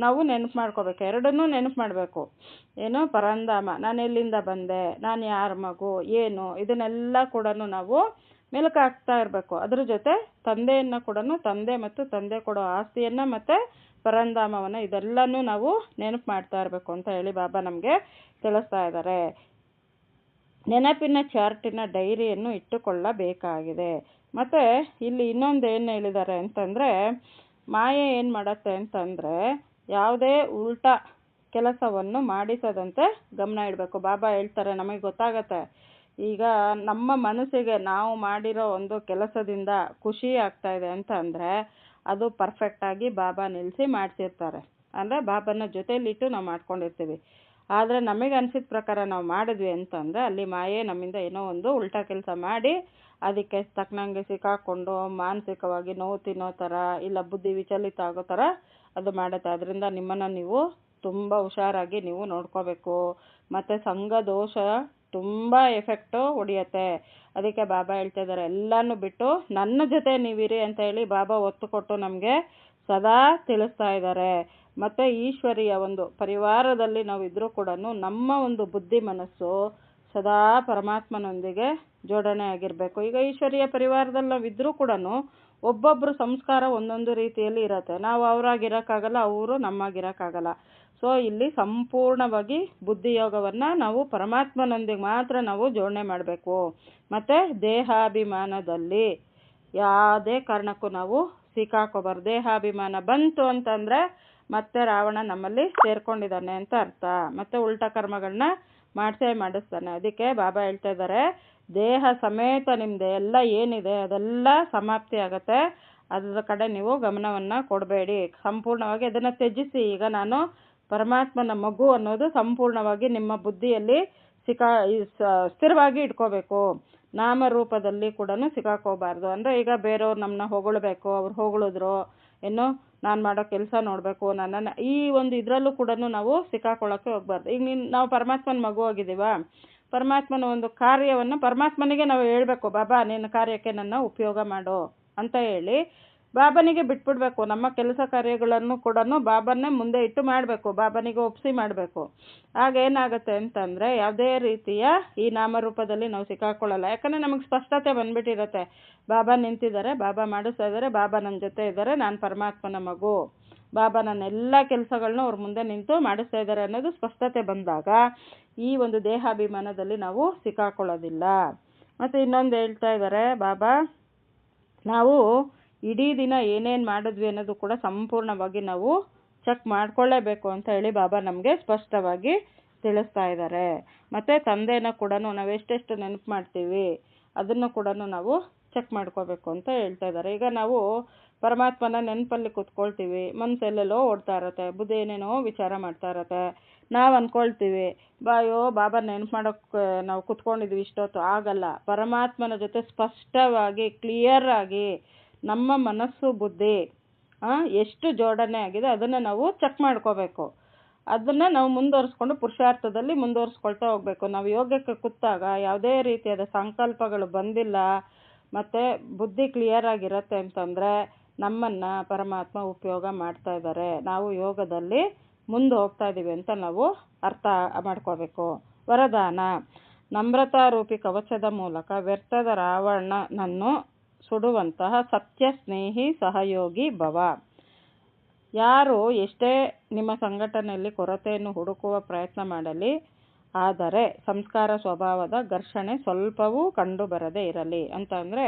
Speaker 1: ನಾವು ನೆನಪು ಮಾಡ್ಕೋಬೇಕು. ಎರಡನ್ನೂ ನೆನಪು ಮಾಡಬೇಕು. ಏನು? ಪರಂಧಾಮ, ನಾನು ಎಲ್ಲಿಂದ ಬಂದೆ, ನಾನು ಯಾರ ಮಗು, ಏನು, ಇದನ್ನೆಲ್ಲ ಕೂಡ ನಾವು ಮೆಲುಕು ಹಾಕ್ತಾ ಇರಬೇಕು. ಅದ್ರ ಜೊತೆ ತಂದೆಯನ್ನು ಕೂಡ, ತಂದೆ ಮತ್ತು ತಂದೆ ಕೊಡೋ ಆಸ್ತಿಯನ್ನು ಮತ್ತು ಪರಂಧಾಮವನ್ನು ಇದೆಲ್ಲನೂ ನಾವು ನೆನಪು ಮಾಡ್ತಾ ಇರಬೇಕು ಅಂತ ಹೇಳಿ ಬಾಬಾ ನಮಗೆ ತಿಳಿಸ್ತಾ ಇದ್ದಾರೆ. ನೆನಪಿನ ಚಾರ್ಟಿನ ಡೈರಿಯನ್ನು ಇಟ್ಟುಕೊಳ್ಳಬೇಕಾಗಿದೆ. ಮತ್ತು ಇಲ್ಲಿ ಇನ್ನೊಂದು ಏನು ಹೇಳಿದ್ದಾರೆ ಅಂತಂದರೆ, ಮಾಯೆ ಏನು ಮಾಡತ್ತೆ ಅಂತಂದರೆ ಯಾವುದೇ ಉಲ್ಟಾ ಕೆಲಸವನ್ನು ಮಾಡಿಸದಂತೆ ಗಮನ ಇಡಬೇಕು. ಬಾಬಾ ಹೇಳ್ತಾರೆ, ನಮಗೆ ಗೊತ್ತಾಗತ್ತೆ ಈಗ ನಮ್ಮ ಮನಸ್ಸಿಗೆ ನಾವು ಮಾಡಿರೋ ಒಂದು ಕೆಲಸದಿಂದ ಖುಷಿ ಆಗ್ತಾ ಇದೆ ಅಂತ ಅಂದರೆ ಅದು ಪರ್ಫೆಕ್ಟಾಗಿ ಬಾಬಾ ನಿಲ್ಲಿಸಿ ಮಾಡಿಸಿರ್ತಾರೆ. ಅಂದರೆ ಬಾಬಾನ ಜೊತೆಯಲ್ಲಿಟ್ಟು ನಾವು ಮಾಡ್ಕೊಂಡಿರ್ತೀವಿ. ಆದರೆ ನಮಗೆ ಅನಿಸಿದ ಪ್ರಕಾರ ನಾವು ಮಾಡಿದ್ವಿ ಅಂತಂದರೆ ಅಲ್ಲಿ ಮಾಯೆ ನಮ್ಮಿಂದ ಏನೋ ಒಂದು ಉಲ್ಟಾ ಕೆಲಸ ಮಾಡಿ ಅದಕ್ಕೆ ತಕ್ಕನಂಗೆ ಸಿಕ್ಕಾಕೊಂಡು ಮಾನಸಿಕವಾಗಿ ನೋವು ತಿನ್ನೋ ಥರ, ಇಲ್ಲ ಬುದ್ಧಿ ವಿಚಲಿತ ಆಗೋ ಥರ ಅದು ಮಾಡುತ್ತೆ. ಅದರಿಂದ ನಿಮ್ಮನ್ನು ನೀವು ತುಂಬ ಹುಷಾರಾಗಿ ನೀವು ನೋಡ್ಕೋಬೇಕು. ಮತ್ತು ಸಂಘ ದೋಷ ತುಂಬ ಎಫೆಕ್ಟು ಹೊಡಿಯತ್ತೆ. ಅದಕ್ಕೆ ಬಾಬಾ ಹೇಳ್ತಾ ಇದ್ದಾರೆ, ಎಲ್ಲನೂ ಬಿಟ್ಟು ನನ್ನ ಜೊತೆ ನೀವಿರಿ ಅಂತ ಹೇಳಿ ಬಾಬಾ ಒತ್ತು ಕೊಟ್ಟು ನಮಗೆ ಸದಾ ತಿಳಿಸ್ತಾ ಇದ್ದಾರೆ. ಮತ್ತು ಈಶ್ವರಿಯ ಒಂದು ಪರಿವಾರದಲ್ಲಿ ನಾವು ಇದ್ರೂ ಕೂಡ ನಮ್ಮ ಒಂದು ಬುದ್ಧಿ ಮನಸ್ಸು ಸದಾ ಪರಮಾತ್ಮನೊಂದಿಗೆ ಜೋಡಣೆ ಆಗಿರಬೇಕು. ಈಗ ಈಶ್ವರಿಯ ಪರಿವಾರದಲ್ಲಿ ನಾವು ಇದ್ರೂ ಕೂಡ ಒಬ್ಬೊಬ್ಬರು ಸಂಸ್ಕಾರ ಒಂದೊಂದು ರೀತಿಯಲ್ಲಿ ಇರುತ್ತೆ. ನಾವು ಅವರಾಗಿರೋಕ್ಕಾಗಲ್ಲ, ಅವರು ನಮ್ಮಾಗಿರೋಕ್ಕಾಗಲ್ಲ. ಸೊ ಇಲ್ಲಿ ಸಂಪೂರ್ಣವಾಗಿ ಬುದ್ಧಿಯೋಗವನ್ನು ನಾವು ಪರಮಾತ್ಮನೊಂದಿಗೆ ಮಾತ್ರ ನಾವು ಜೋಡಣೆ ಮಾಡಬೇಕು. ಮತ್ತು ದೇಹಾಭಿಮಾನದಲ್ಲಿ ಯಾವುದೇ ಕಾರಣಕ್ಕೂ ನಾವು ಸಿಕ್ಕಾಕೋಬಾರ್ದು. ದೇಹಾಭಿಮಾನ ಬಂತು ಅಂತಂದರೆ ಮತ್ತೆ ರಾವಣ ನಮ್ಮಲ್ಲಿ ಸೇರ್ಕೊಂಡಿದ್ದಾನೆ ಅಂತ ಅರ್ಥ. ಮತ್ತು ಉಲ್ಟಾ ಕರ್ಮಗಳನ್ನ ಮಾಡಿಸ್ತಾನೆ. ಅದಕ್ಕೆ ಬಾಬಾ ಹೇಳ್ತಾ ಇದ್ದಾರೆ, ದೇಹ ಸಮೇತ ನಿಮ್ಮದು ಎಲ್ಲ ಏನಿದೆ ಅದೆಲ್ಲ ಸಮಾಪ್ತಿ ಆಗತ್ತೆ. ಅದರ ಕಡೆ ನೀವು ಗಮನವನ್ನು ಕೊಡಬೇಡಿ. ಸಂಪೂರ್ಣವಾಗಿ ಅದನ್ನು ತ್ಯಜಿಸಿ. ಈಗ ನಾನು ಪರಮಾತ್ಮನ ಮಗು ಅನ್ನೋದು ಸಂಪೂರ್ಣವಾಗಿ ನಿಮ್ಮ ಬುದ್ಧಿಯಲ್ಲಿ ಸ್ಥಿರವಾಗಿ ಇಟ್ಕೋಬೇಕು. ನಾಮರೂಪದಲ್ಲಿ ಕೂಡ ಸಿಕ್ಕಾಕೋಬಾರ್ದು. ಅಂದರೆ ಈಗ ಬೇರೆಯವ್ರು ನಮ್ಮನ್ನ ಹೊಗಳಬೇಕು, ಅವ್ರು ಹೊಗಳಿದ್ರು ಏನು ನಾನು ಮಾಡೋ ಕೆಲಸ ನೋಡಬೇಕು, ನನ್ನನ್ನು ಈ ಒಂದು ಇದರಲ್ಲೂ ಕೂಡ ನಾವು ಸಿಕ್ಕಾಕೊಳ್ಳೋಕ್ಕೆ ಹೋಗ್ಬಾರ್ದು. ಈಗ ನಾವು ಪರಮಾತ್ಮನ ಮಗು ಆಗಿದ್ದೀವ, ಪರಮಾತ್ಮನ ಒಂದು ಕಾರ್ಯವನ್ನು ಪರಮಾತ್ಮನಿಗೆ ನಾವು ಹೇಳಬೇಕು, ಬಾಬಾ ನಿನ್ನ ಕಾರ್ಯಕ್ಕೆ ನನ್ನ ಉಪಯೋಗ ಮಾಡು ಅಂತ ಹೇಳಿ ಬಾಬನಿಗೆ ಬಿಟ್ಬಿಡ್ಬೇಕು. ನಮ್ಮ ಕೆಲಸ ಕಾರ್ಯಗಳನ್ನು ಕೂಡ ಬಾಬನ್ನೇ ಮುಂದೆ ಇಟ್ಟು ಮಾಡಬೇಕು, ಬಾಬನಿಗೆ ಒಪ್ಪಿಸಿ ಮಾಡಬೇಕು. ಆಗ ಏನಾಗುತ್ತೆ ಅಂತಂದರೆ ಯಾವುದೇ ರೀತಿಯ ಈ ನಾಮರೂಪದಲ್ಲಿ ನಾವು ಸಿಕ್ಕಾಕೊಳ್ಳಲ್ಲ. ಯಾಕಂದರೆ ನಮಗೆ ಸ್ಪಷ್ಟತೆ ಬಂದ್ಬಿಟ್ಟಿರುತ್ತೆ, ಬಾಬಾ ನಿಂತಿದ್ದಾರೆ, ಬಾಬಾ ಮಾಡಿಸ್ತಾ ಇದ್ದಾರೆ, ಬಾಬಾ ನನ್ನ ಜೊತೆ ಇದ್ದಾರೆ, ನಾನು ಪರಮಾತ್ಮನ ಮಗು, ಬಾಬಾ ನನ್ನ ಎಲ್ಲ ಕೆಲಸಗಳನ್ನೂ ಅವ್ರ ಮುಂದೆ ನಿಂತು ಮಾಡಿಸ್ತಾ ಇದ್ದಾರೆ ಅನ್ನೋದು ಸ್ಪಷ್ಟತೆ ಬಂದಾಗ ಈ ಒಂದು ದೇಹಾಭಿಮಾನದಲ್ಲಿ ನಾವು ಸಿಕ್ಕಾಕೊಳ್ಳೋದಿಲ್ಲ. ಮತ್ತು ಇನ್ನೊಂದು ಹೇಳ್ತಾ ಇದ್ದಾರೆ ಬಾಬಾ, ನಾವು ಇಡೀ ದಿನ ಏನೇನು ಮಾಡಿದ್ವಿ ಅನ್ನೋದು ಕೂಡ ಸಂಪೂರ್ಣವಾಗಿ ನಾವು ಚೆಕ್ ಮಾಡ್ಕೊಳ್ಳೇಬೇಕು ಅಂತ ಹೇಳಿ ಬಾಬಾ ನಮಗೆ ಸ್ಪಷ್ಟವಾಗಿ ತಿಳಿಸ್ತಾ ಇದ್ದಾರೆ. ಮತ್ತು ತಂದೆನ ಕೂಡ ನಾವು ಎಷ್ಟೆಷ್ಟು ನೆನಪು ಮಾಡ್ತೀವಿ ಅದನ್ನು ಕೂಡ ನಾವು ಚೆಕ್ ಮಾಡ್ಕೋಬೇಕು ಅಂತ ಹೇಳ್ತಾ ಇದ್ದಾರೆ. ಈಗ ನಾವು ಪರಮಾತ್ಮನ ನೆನಪಲ್ಲಿ ಕೂತ್ಕೊಳ್ತೀವಿ, ಮನಸ್ಸೆಲ್ಲೆಲ್ಲೋ ಓಡ್ತಾ ಇರತ್ತೆ, ಬುದ್ಧಿ ಏನೇನೋ ವಿಚಾರ ಮಾಡ್ತಾ ಇರತ್ತೆ. ನಾವು ಅಂದ್ಕೊಳ್ತೀವಿ ಬಾಬಾ ನೆನಪು ಮಾಡೋಕ್ಕೆ ನಾವು ಕೂತ್ಕೊಂಡಿದ್ವಿ ಇಷ್ಟೊತ್ತು. ಆಗಲ್ಲ. ಪರಮಾತ್ಮನ ಜೊತೆ ಸ್ಪಷ್ಟವಾಗಿ ಕ್ಲಿಯರ್ ಆಗಿ ನಮ್ಮ ಮನಸ್ಸು ಬುದ್ಧಿ ಎಷ್ಟು ಜೋಡಣೆ ಆಗಿದೆ ಅದನ್ನು ನಾವು ಚೆಕ್ ಮಾಡ್ಕೋಬೇಕು. ಅದನ್ನು ನಾವು ಮುಂದುವರಿಸ್ಕೊಂಡು ಪುರುಷಾರ್ಥದಲ್ಲಿ ಮುಂದುವರಿಸ್ಕೊಳ್ತಾ ಹೋಗಬೇಕು. ನಾವು ಯೋಗಕ್ಕೆ ಕೂತಾಗ ಯಾವುದೇ ರೀತಿಯಾದ ಸಂಕಲ್ಪಗಳು ಬಂದಿಲ್ಲ ಮತ್ತು ಬುದ್ಧಿ ಕ್ಲಿಯರ್ ಆಗಿರುತ್ತೆ ಅಂತಂದರೆ ನಮ್ಮನ್ನು ಪರಮಾತ್ಮ ಉಪಯೋಗ ಮಾಡ್ತಾ ಇದ್ದಾರೆ, ನಾವು ಯೋಗದಲ್ಲಿ ಮುಂದೆ ಹೋಗ್ತಾ ಇದ್ದೀವಿ ಅಂತ ನಾವು ಅರ್ಥ ಮಾಡ್ಕೋಬೇಕು. ವರದಾನ: ನಮ್ರತಾರೂಪಿ ಕವಚದ ಮೂಲಕ ವ್ಯರ್ಥದ ರಾವಣನನ್ನು ಸುಡುವಂತಹ ಸತ್ಯ ಸ್ನೇಹಿ ಸಹಯೋಗಿ ಭವ. ಯಾರು ಎಷ್ಟೇ ನಿಮ್ಮ ಸಂಘಟನೆಯಲ್ಲಿ ಕೊರತೆಯನ್ನು ಹುಡುಕುವ ಪ್ರಯತ್ನ ಮಾಡಲಿ, ಆದರೆ ಸಂಸ್ಕಾರ ಸ್ವಭಾವದ ಘರ್ಷಣೆ ಸ್ವಲ್ಪವೂ ಕಂಡು ಬರದೇ ಇರಲಿ ಅಂತಂದರೆ,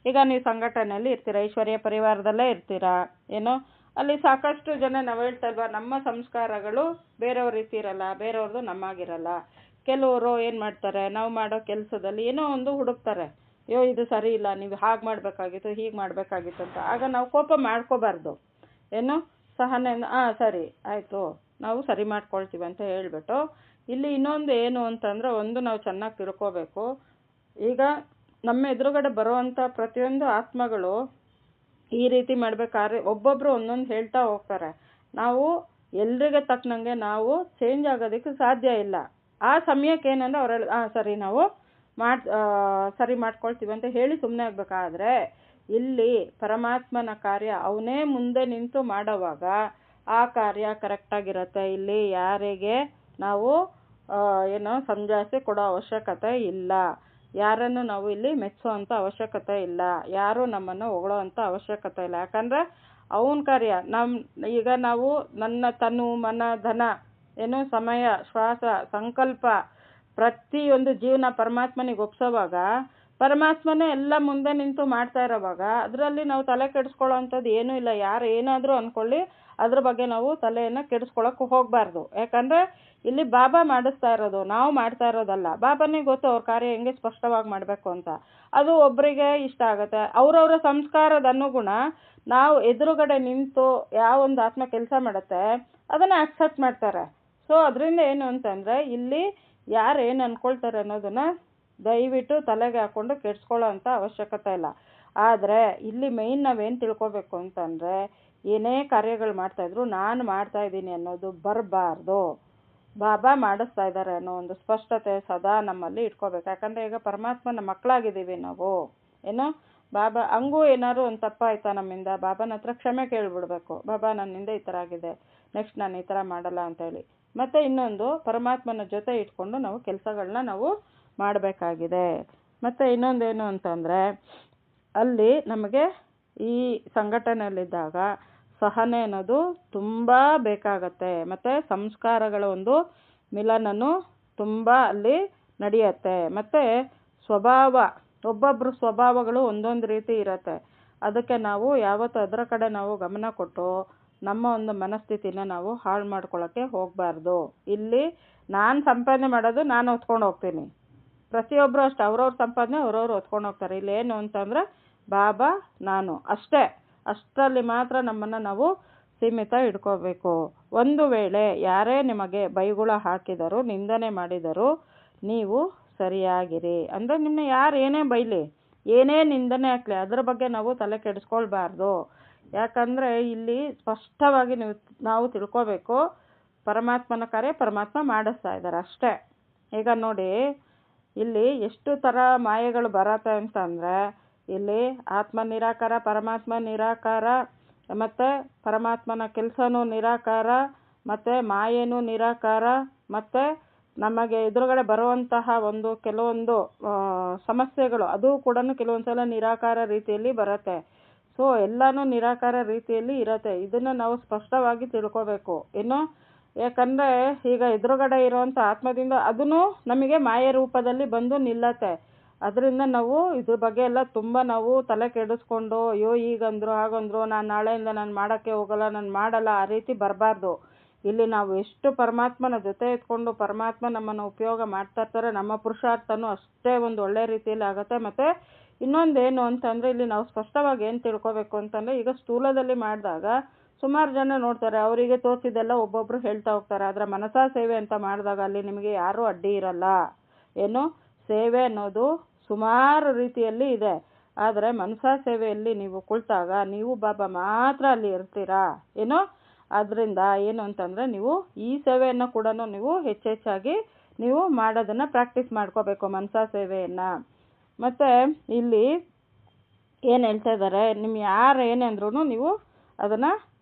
Speaker 1: ಈಗ ನೀವು ಸಂಘಟನೆಯಲ್ಲಿ ಇರ್ತೀರ, ಐಶ್ವರ್ಯ ಪರಿವಾರದಲ್ಲೇ ಇರ್ತೀರಾ, ಏನೋ ಅಲ್ಲಿ ಸಾಕಷ್ಟು ಜನ ನಾವು ಹೇಳ್ತಾ ಇಲ್ವಾ, ನಮ್ಮ ಸಂಸ್ಕಾರಗಳು ಬೇರೆಯವ್ರ ರೀತಿ ಇರಲ್ಲ, ಬೇರೆಯವ್ರದ್ದು ನಮ್ಮಾಗಿರಲ್ಲ. ಕೆಲವರು ಏನು ಮಾಡ್ತಾರೆ, ನಾವು ಮಾಡೋ ಕೆಲಸದಲ್ಲಿ ಏನೋ ಒಂದು ಹುಡುಕ್ತಾರೆ, ಅಯ್ಯೋ ಇದು ಸರಿ ಇಲ್ಲ, ನೀವು ಹಾಗೆ ಮಾಡಬೇಕಾಗಿತ್ತು, ಹೀಗೆ ಮಾಡಬೇಕಾಗಿತ್ತು ಅಂತ. ಆಗ ನಾವು ಕೋಪ ಮಾಡ್ಕೋಬಾರ್ದು. ಏನು ಸಹನೆಯಿಂದ ಸರಿ ಆಯಿತು ನಾವು ಸರಿ ಮಾಡ್ಕೊಳ್ತೀವಿ ಅಂತ ಹೇಳ್ಬಿಟ್ಟು, ಇಲ್ಲಿ ಇನ್ನೊಂದು ಏನು ಅಂತಂದರೆ, ಒಂದು ನಾವು ಚೆನ್ನಾಗಿ ತಿಳ್ಕೋಬೇಕು. ಈಗ ನಮ್ಮ ಎದುರುಗಡೆ ಬರುವಂಥ ಪ್ರತಿಯೊಂದು ಆತ್ಮಗಳು ಈ ರೀತಿ ಮಾಡಬೇಕಾದ್ರೆ ಒಬ್ಬೊಬ್ಬರು ಒಂದೊಂದು ಹೇಳ್ತಾ ಹೋಗ್ತಾರೆ. ನಾವು ಎಲ್ರಿಗೆ ತಕ್ಕನಂಗೆ ನಾವು ಚೇಂಜ್ ಆಗೋದಕ್ಕೆ ಸಾಧ್ಯ ಇಲ್ಲ. ಆ ಸಮಯಕ್ಕೆ ಏನಂದ್ರೆ ಅವ್ರು ಹೇಳಿ ಸರಿ ನಾವು ಸರಿ ಮಾಡ್ಕೊಳ್ತೀವಿ ಅಂತ ಹೇಳಿ ಸುಮ್ಮನೆ ಆಗಬೇಕಾದ್ರೆ ಇಲ್ಲಿ ಪರಮಾತ್ಮನ ಕಾರ್ಯ ಅವನೇ ಮುಂದೆ ನಿಂತು ಮಾಡೋವಾಗ ಆ ಕಾರ್ಯ ಕರೆಕ್ಟಾಗಿರುತ್ತೆ. ಇಲ್ಲಿ ಯಾರಿಗೆ ನಾವು ಸಮಜಾಯಿಷಿ ಕೊಡೋ ಅವಶ್ಯಕತೆ ಇಲ್ಲ, ಯಾರನ್ನು ನಾವು ಇಲ್ಲಿ ಮೆಚ್ಚುವಂಥ ಅವಶ್ಯಕತೆ ಇಲ್ಲ, ಯಾರು ನಮ್ಮನ್ನು ಹೊಗಳೋ ಅಂಥ ಅವಶ್ಯಕತೆ ಇಲ್ಲ. ಯಾಕಂದರೆ ಅವನ ಕಾರ್ಯ ಈಗ ನಾವು ನನ್ನ ತನು ಮನ ಧನ ಸಮಯ ಶ್ವಾಸ ಸಂಕಲ್ಪ ಪ್ರತಿಯೊಂದು ಜೀವನ ಪರಮಾತ್ಮನಿಗೆ ಒಪ್ಸೋವಾಗ ಪರಮಾತ್ಮನೇ ಎಲ್ಲ ಮುಂದೆ ನಿಂತು ಮಾಡ್ತಾ ಇರೋವಾಗ ಅದರಲ್ಲಿ ನಾವು ತಲೆ ಕೆಡಿಸ್ಕೊಳ್ಳೋ ಅಂಥದ್ದು ಏನೂ ಇಲ್ಲ. ಯಾರು ಏನಾದರೂ ಅಂದ್ಕೊಳ್ಳಿ, ಅದ್ರ ಬಗ್ಗೆ ನಾವು ತಲೆಯನ್ನು ಕೆಡಿಸ್ಕೊಳ್ಳೋಕೆ ಹೋಗಬಾರ್ದು. ಯಾಕಂದರೆ ಇಲ್ಲಿ ಬಾಬಾ ಮಾಡಿಸ್ತಾ ಇರೋದು, ನಾವು ಮಾಡ್ತಾ ಇರೋದಲ್ಲ. ಬಾಬಾನಿಗೆ ಗೊತ್ತು ಅವ್ರ ಕಾರ್ಯ ಹೆಂಗೆ ಸ್ಪಷ್ಟವಾಗಿ ಮಾಡಬೇಕು ಅಂತ. ಅದು ಒಬ್ಬರಿಗೆ ಇಷ್ಟ ಆಗುತ್ತೆ. ಅವರವರ ಸಂಸ್ಕಾರದ ಅನುಗುಣ ನಾವು ಎದುರುಗಡೆ ನಿಂತು ಯಾವೊಂದು ಆತ್ಮ ಕೆಲಸ ಮಾಡುತ್ತೆ ಅದನ್ನು ಆಕ್ಸೆಪ್ಟ್ ಮಾಡ್ತಾರೆ. ಸೊ ಅದರಿಂದ ಏನು ಅಂತಂದರೆ ಇಲ್ಲಿ ಯಾರು ಏನು ಅಂದ್ಕೊಳ್ತಾರೆ ಅನ್ನೋದನ್ನು ದಯವಿಟ್ಟು ತಲೆಗೆ ಹಾಕ್ಕೊಂಡು ಕೆಡಿಸ್ಕೊಳ್ಳೋ ಅಂಥ ಅವಶ್ಯಕತೆ ಇಲ್ಲ. ಆದರೆ ಇಲ್ಲಿ ಮೇಯ್ನ್ ನಾವೇನು ತಿಳ್ಕೊಬೇಕು ಅಂತಂದರೆ ಏನೇ ಕಾರ್ಯಗಳು ಮಾಡ್ತಾಯಿದ್ರು ನಾನು ಮಾಡ್ತಾಯಿದ್ದೀನಿ ಅನ್ನೋದು ಬರಬಾರ್ದು. ಬಾಬಾ ಮಾಡಿಸ್ತಾ ಇದ್ದಾರೆ ಅನ್ನೋ ಒಂದು ಸ್ಪಷ್ಟತೆ ಸದಾ ನಮ್ಮಲ್ಲಿ ಇಟ್ಕೋಬೇಕು. ಯಾಕಂದರೆ ಈಗ ಪರಮಾತ್ಮನ ಮಕ್ಕಳಾಗಿದ್ದೀವಿ ನಾವು. ಬಾಬಾ ಹಂಗೂ ಏನಾದ್ರು ಒಂದು ತಪ್ಪಾಯ್ತಾ ನಮ್ಮಿಂದ, ಬಾಬಾನ ಹತ್ರ ಕ್ಷಮೆ ಕೇಳಿಬಿಡ್ಬೇಕು. ಬಾಬಾ ನನ್ನಿಂದ ಈ ಥರ ಆಗಿದೆ, ನೆಕ್ಸ್ಟ್ ನಾನು ಈ ಥರ ಮಾಡಲ್ಲ ಅಂತೇಳಿ. ಮತ್ತು ಇನ್ನೊಂದು ಪರಮಾತ್ಮನ ಜೊತೆ ಇಟ್ಕೊಂಡು ನಾವು ಕೆಲಸಗಳನ್ನ ನಾವು ಮಾಡಬೇಕಾಗಿದೆ. ಮತ್ತು ಇನ್ನೊಂದೇನು ಅಂತಂದರೆ ಅಲ್ಲಿ ನಮಗೆ ಈ ಸಂಘಟನೆಯಲ್ಲಿದ್ದಾಗ ಸಹನೆ ಅನ್ನೋದು ತುಂಬ ಬೇಕಾಗತ್ತೆ. ಮತ್ತು ಸಂಸ್ಕಾರಗಳ ಒಂದು ಮಿಲನನು ತುಂಬ ಅಲ್ಲಿ ನಡೆಯುತ್ತೆ. ಮತ್ತು ಸ್ವಭಾವ, ಒಬ್ಬೊಬ್ಬರು ಸ್ವಭಾವಗಳು ಒಂದೊಂದು ರೀತಿ ಇರುತ್ತೆ. ಅದಕ್ಕೆ ನಾವು ಯಾವತ್ತೂ ಅದರ ಕಡೆ ನಾವು ಗಮನ ಕೊಟ್ಟು ನಮ್ಮ ಒಂದು ಮನಸ್ಥಿತಿನ ನಾವು ಹಾಳು ಮಾಡ್ಕೊಳ್ಳೋಕ್ಕೆ ಹೋಗಬಾರ್ದು. ಇಲ್ಲಿ ನಾನು ಸಂಪಾದನೆ ಮಾಡೋದು ನಾನು ಹೊತ್ಕೊಂಡು ಹೋಗ್ತೀನಿ, ಪ್ರತಿಯೊಬ್ಬರು ಅಷ್ಟೇ ಅವ್ರವ್ರ ಸಂಪಾದನೆ ಅವ್ರವ್ರು ಹೊತ್ಕೊಂಡು ಹೋಗ್ತಾರೆ. ಇಲ್ಲೇನು ಅಂತಂದರೆ ಬಾಬಾ ನಾನು ಅಷ್ಟರಲ್ಲಿ ಮಾತ್ರ ನಮ್ಮನ್ನು ನಾವು ಸೀಮಿತ ಇಟ್ಕೋಬೇಕು. ಒಂದು ವೇಳೆ ಯಾರೇ ನಿಮಗೆ ಬೈಗುಳ ಹಾಕಿದರು, ನಿಂದನೆ ಮಾಡಿದರು, ನೀವು ಸರಿಯಾಗಿರಿ. ಅಂದರೆ ನಿಮ್ಮನ್ನ ಯಾರು ಏನೇ ಬೈಲಿ, ಏನೇ ನಿಂದನೆ ಹಾಕಲಿ, ಅದ್ರ ಬಗ್ಗೆ ನಾವು ತಲೆ ಕೆಡಿಸ್ಕೊಳ್ಬಾರ್ದು. ಯಾಕಂದರೆ ಇಲ್ಲಿ ಸ್ಪಷ್ಟವಾಗಿ ನಾವು ತಿಳ್ಕೋಬೇಕು, ಪರಮಾತ್ಮನ ಕಾರ್ಯ ಪರಮಾತ್ಮ ಮಾಡಿಸ್ತಾ ಇದ್ದಾರೆ ಅಷ್ಟೇ. ಈಗ ನೋಡಿ ಇಲ್ಲಿ ಎಷ್ಟು ಥರ ಮಾಯೆಗಳು ಬರತ್ತೆ ಅಂತಂದರೆ ಇಲ್ಲಿ ಆತ್ಮ ನಿರಾಕಾರ, ಪರಮಾತ್ಮ ನಿರಾಕಾರ, ಮತ್ತು ಪರಮಾತ್ಮನ ಕೆಲಸನೂ ನಿರಾಕಾರ, ಮತ್ತು ಮಾಯೆನೂ ನಿರಾಕಾರ, ಮತ್ತು ನಮಗೆ ಎದುರುಗಡೆ ಬರುವಂತಹ ಕೆಲವೊಂದು ಸಮಸ್ಯೆಗಳು ಅದು ಕೂಡ ಕೆಲವೊಂದು ಸಲ ನಿರಾಕಾರ ರೀತಿಯಲ್ಲಿ ಬರುತ್ತೆ. ಸೊ ಎಲ್ಲನೂ ನಿರಾಕಾರ ರೀತಿಯಲ್ಲಿ ಇರುತ್ತೆ. ಇದನ್ನು ನಾವು ಸ್ಪಷ್ಟವಾಗಿ ತಿಳ್ಕೋಬೇಕು. ಯಾಕಂದರೆ ಈಗ ಎದುರುಗಡೆ ಇರುವಂಥ ಆತ್ಮದಿಂದ ಅದೂ ನಮಗೆ ಮಾಯೆ ರೂಪದಲ್ಲಿ ಬಂದು ನಿಲ್ಲತ್ತೆ. ಅದರಿಂದ ನಾವು ಇದ್ರ ಬಗ್ಗೆ ಎಲ್ಲ ತುಂಬ ನಾವು ತಲೆ ಕೆಡಿಸ್ಕೊಂಡು ಅಯ್ಯೋ ಹೀಗಂದ್ರು ಹಾಗಂದ್ರು, ನಾನು ನಾಳೆಯಿಂದ ನಾನು ಮಾಡೋಕ್ಕೆ ಹೋಗಲ್ಲ, ನಾನು ಮಾಡಲ್ಲ, ಆ ರೀತಿ ಬರಬಾರ್ದು. ಇಲ್ಲಿ ನಾವು ಎಷ್ಟು ಪರಮಾತ್ಮನ ಜೊತೆ ಇಟ್ಕೊಂಡು ಪರಮಾತ್ಮ ನಮ್ಮನ್ನು ಉಪಯೋಗ ಮಾಡ್ತಾ ಇರ್ತಾರೆ, ನಮ್ಮ ಪುರುಷಾರ್ಥನೂ ಅಷ್ಟೇ ಒಂದು ಒಳ್ಳೆ ರೀತಿಯಲ್ಲಿ ಆಗುತ್ತೆ. ಮತ್ತು ಇನ್ನೊಂದೇನು ಅಂತಂದರೆ ಇಲ್ಲಿ ನಾವು ಸ್ಪಷ್ಟವಾಗಿ ಏನು ತಿಳ್ಕೊಬೇಕು ಅಂತಂದರೆ ಈಗ ಸ್ಥೂಲದಲ್ಲಿ ಮಾಡಿದಾಗ ಸುಮಾರು ಜನ ನೋಡ್ತಾರೆ, ಅವರಿಗೆ ತೋಚಿದೆಲ್ಲ ಒಬ್ಬೊಬ್ಬರು ಹೇಳ್ತಾ ಹೋಗ್ತಾರೆ. ಆದರೆ ಮನಸಾ ಸೇವೆ ಅಂತ ಮಾಡಿದಾಗ ಅಲ್ಲಿ ನಿಮಗೆ ಯಾರೂ ಅಡ್ಡಿ ಇರಲ್ಲ. ಸೇವೆ ಅನ್ನೋದು ಸುಮಾರು ರೀತಿಯಲ್ಲಿ ಇದೆ. ಆದರೆ ಮನಸಾ ಸೇವೆಯಲ್ಲಿ ನೀವು ಕುಳಿತಾಗ ನೀವು ಬಾಬಾ ಮಾತ್ರ ಅಲ್ಲಿ ಇರ್ತೀರಾ. ಅದರಿಂದ ಏನು ಅಂತಂದರೆ ನೀವು ಈ ಸೇವೆಯನ್ನು ಕೂಡ ನೀವು ಹೆಚ್ಚೆಚ್ಚಾಗಿ ನೀವು ಮಾಡೋದನ್ನು ಪ್ರಾಕ್ಟೀಸ್ ಮಾಡ್ಕೋಬೇಕು, ಮನಸಾ ಸೇವೆಯನ್ನು. ಮತ್ತು ಇಲ್ಲಿ ಏನು ಹೇಳ್ತಾ ಇದ್ದಾರೆ, ಯಾರು ಏನೇ ಅಂದ್ರೂ ನೀವು ಅದನ್ನು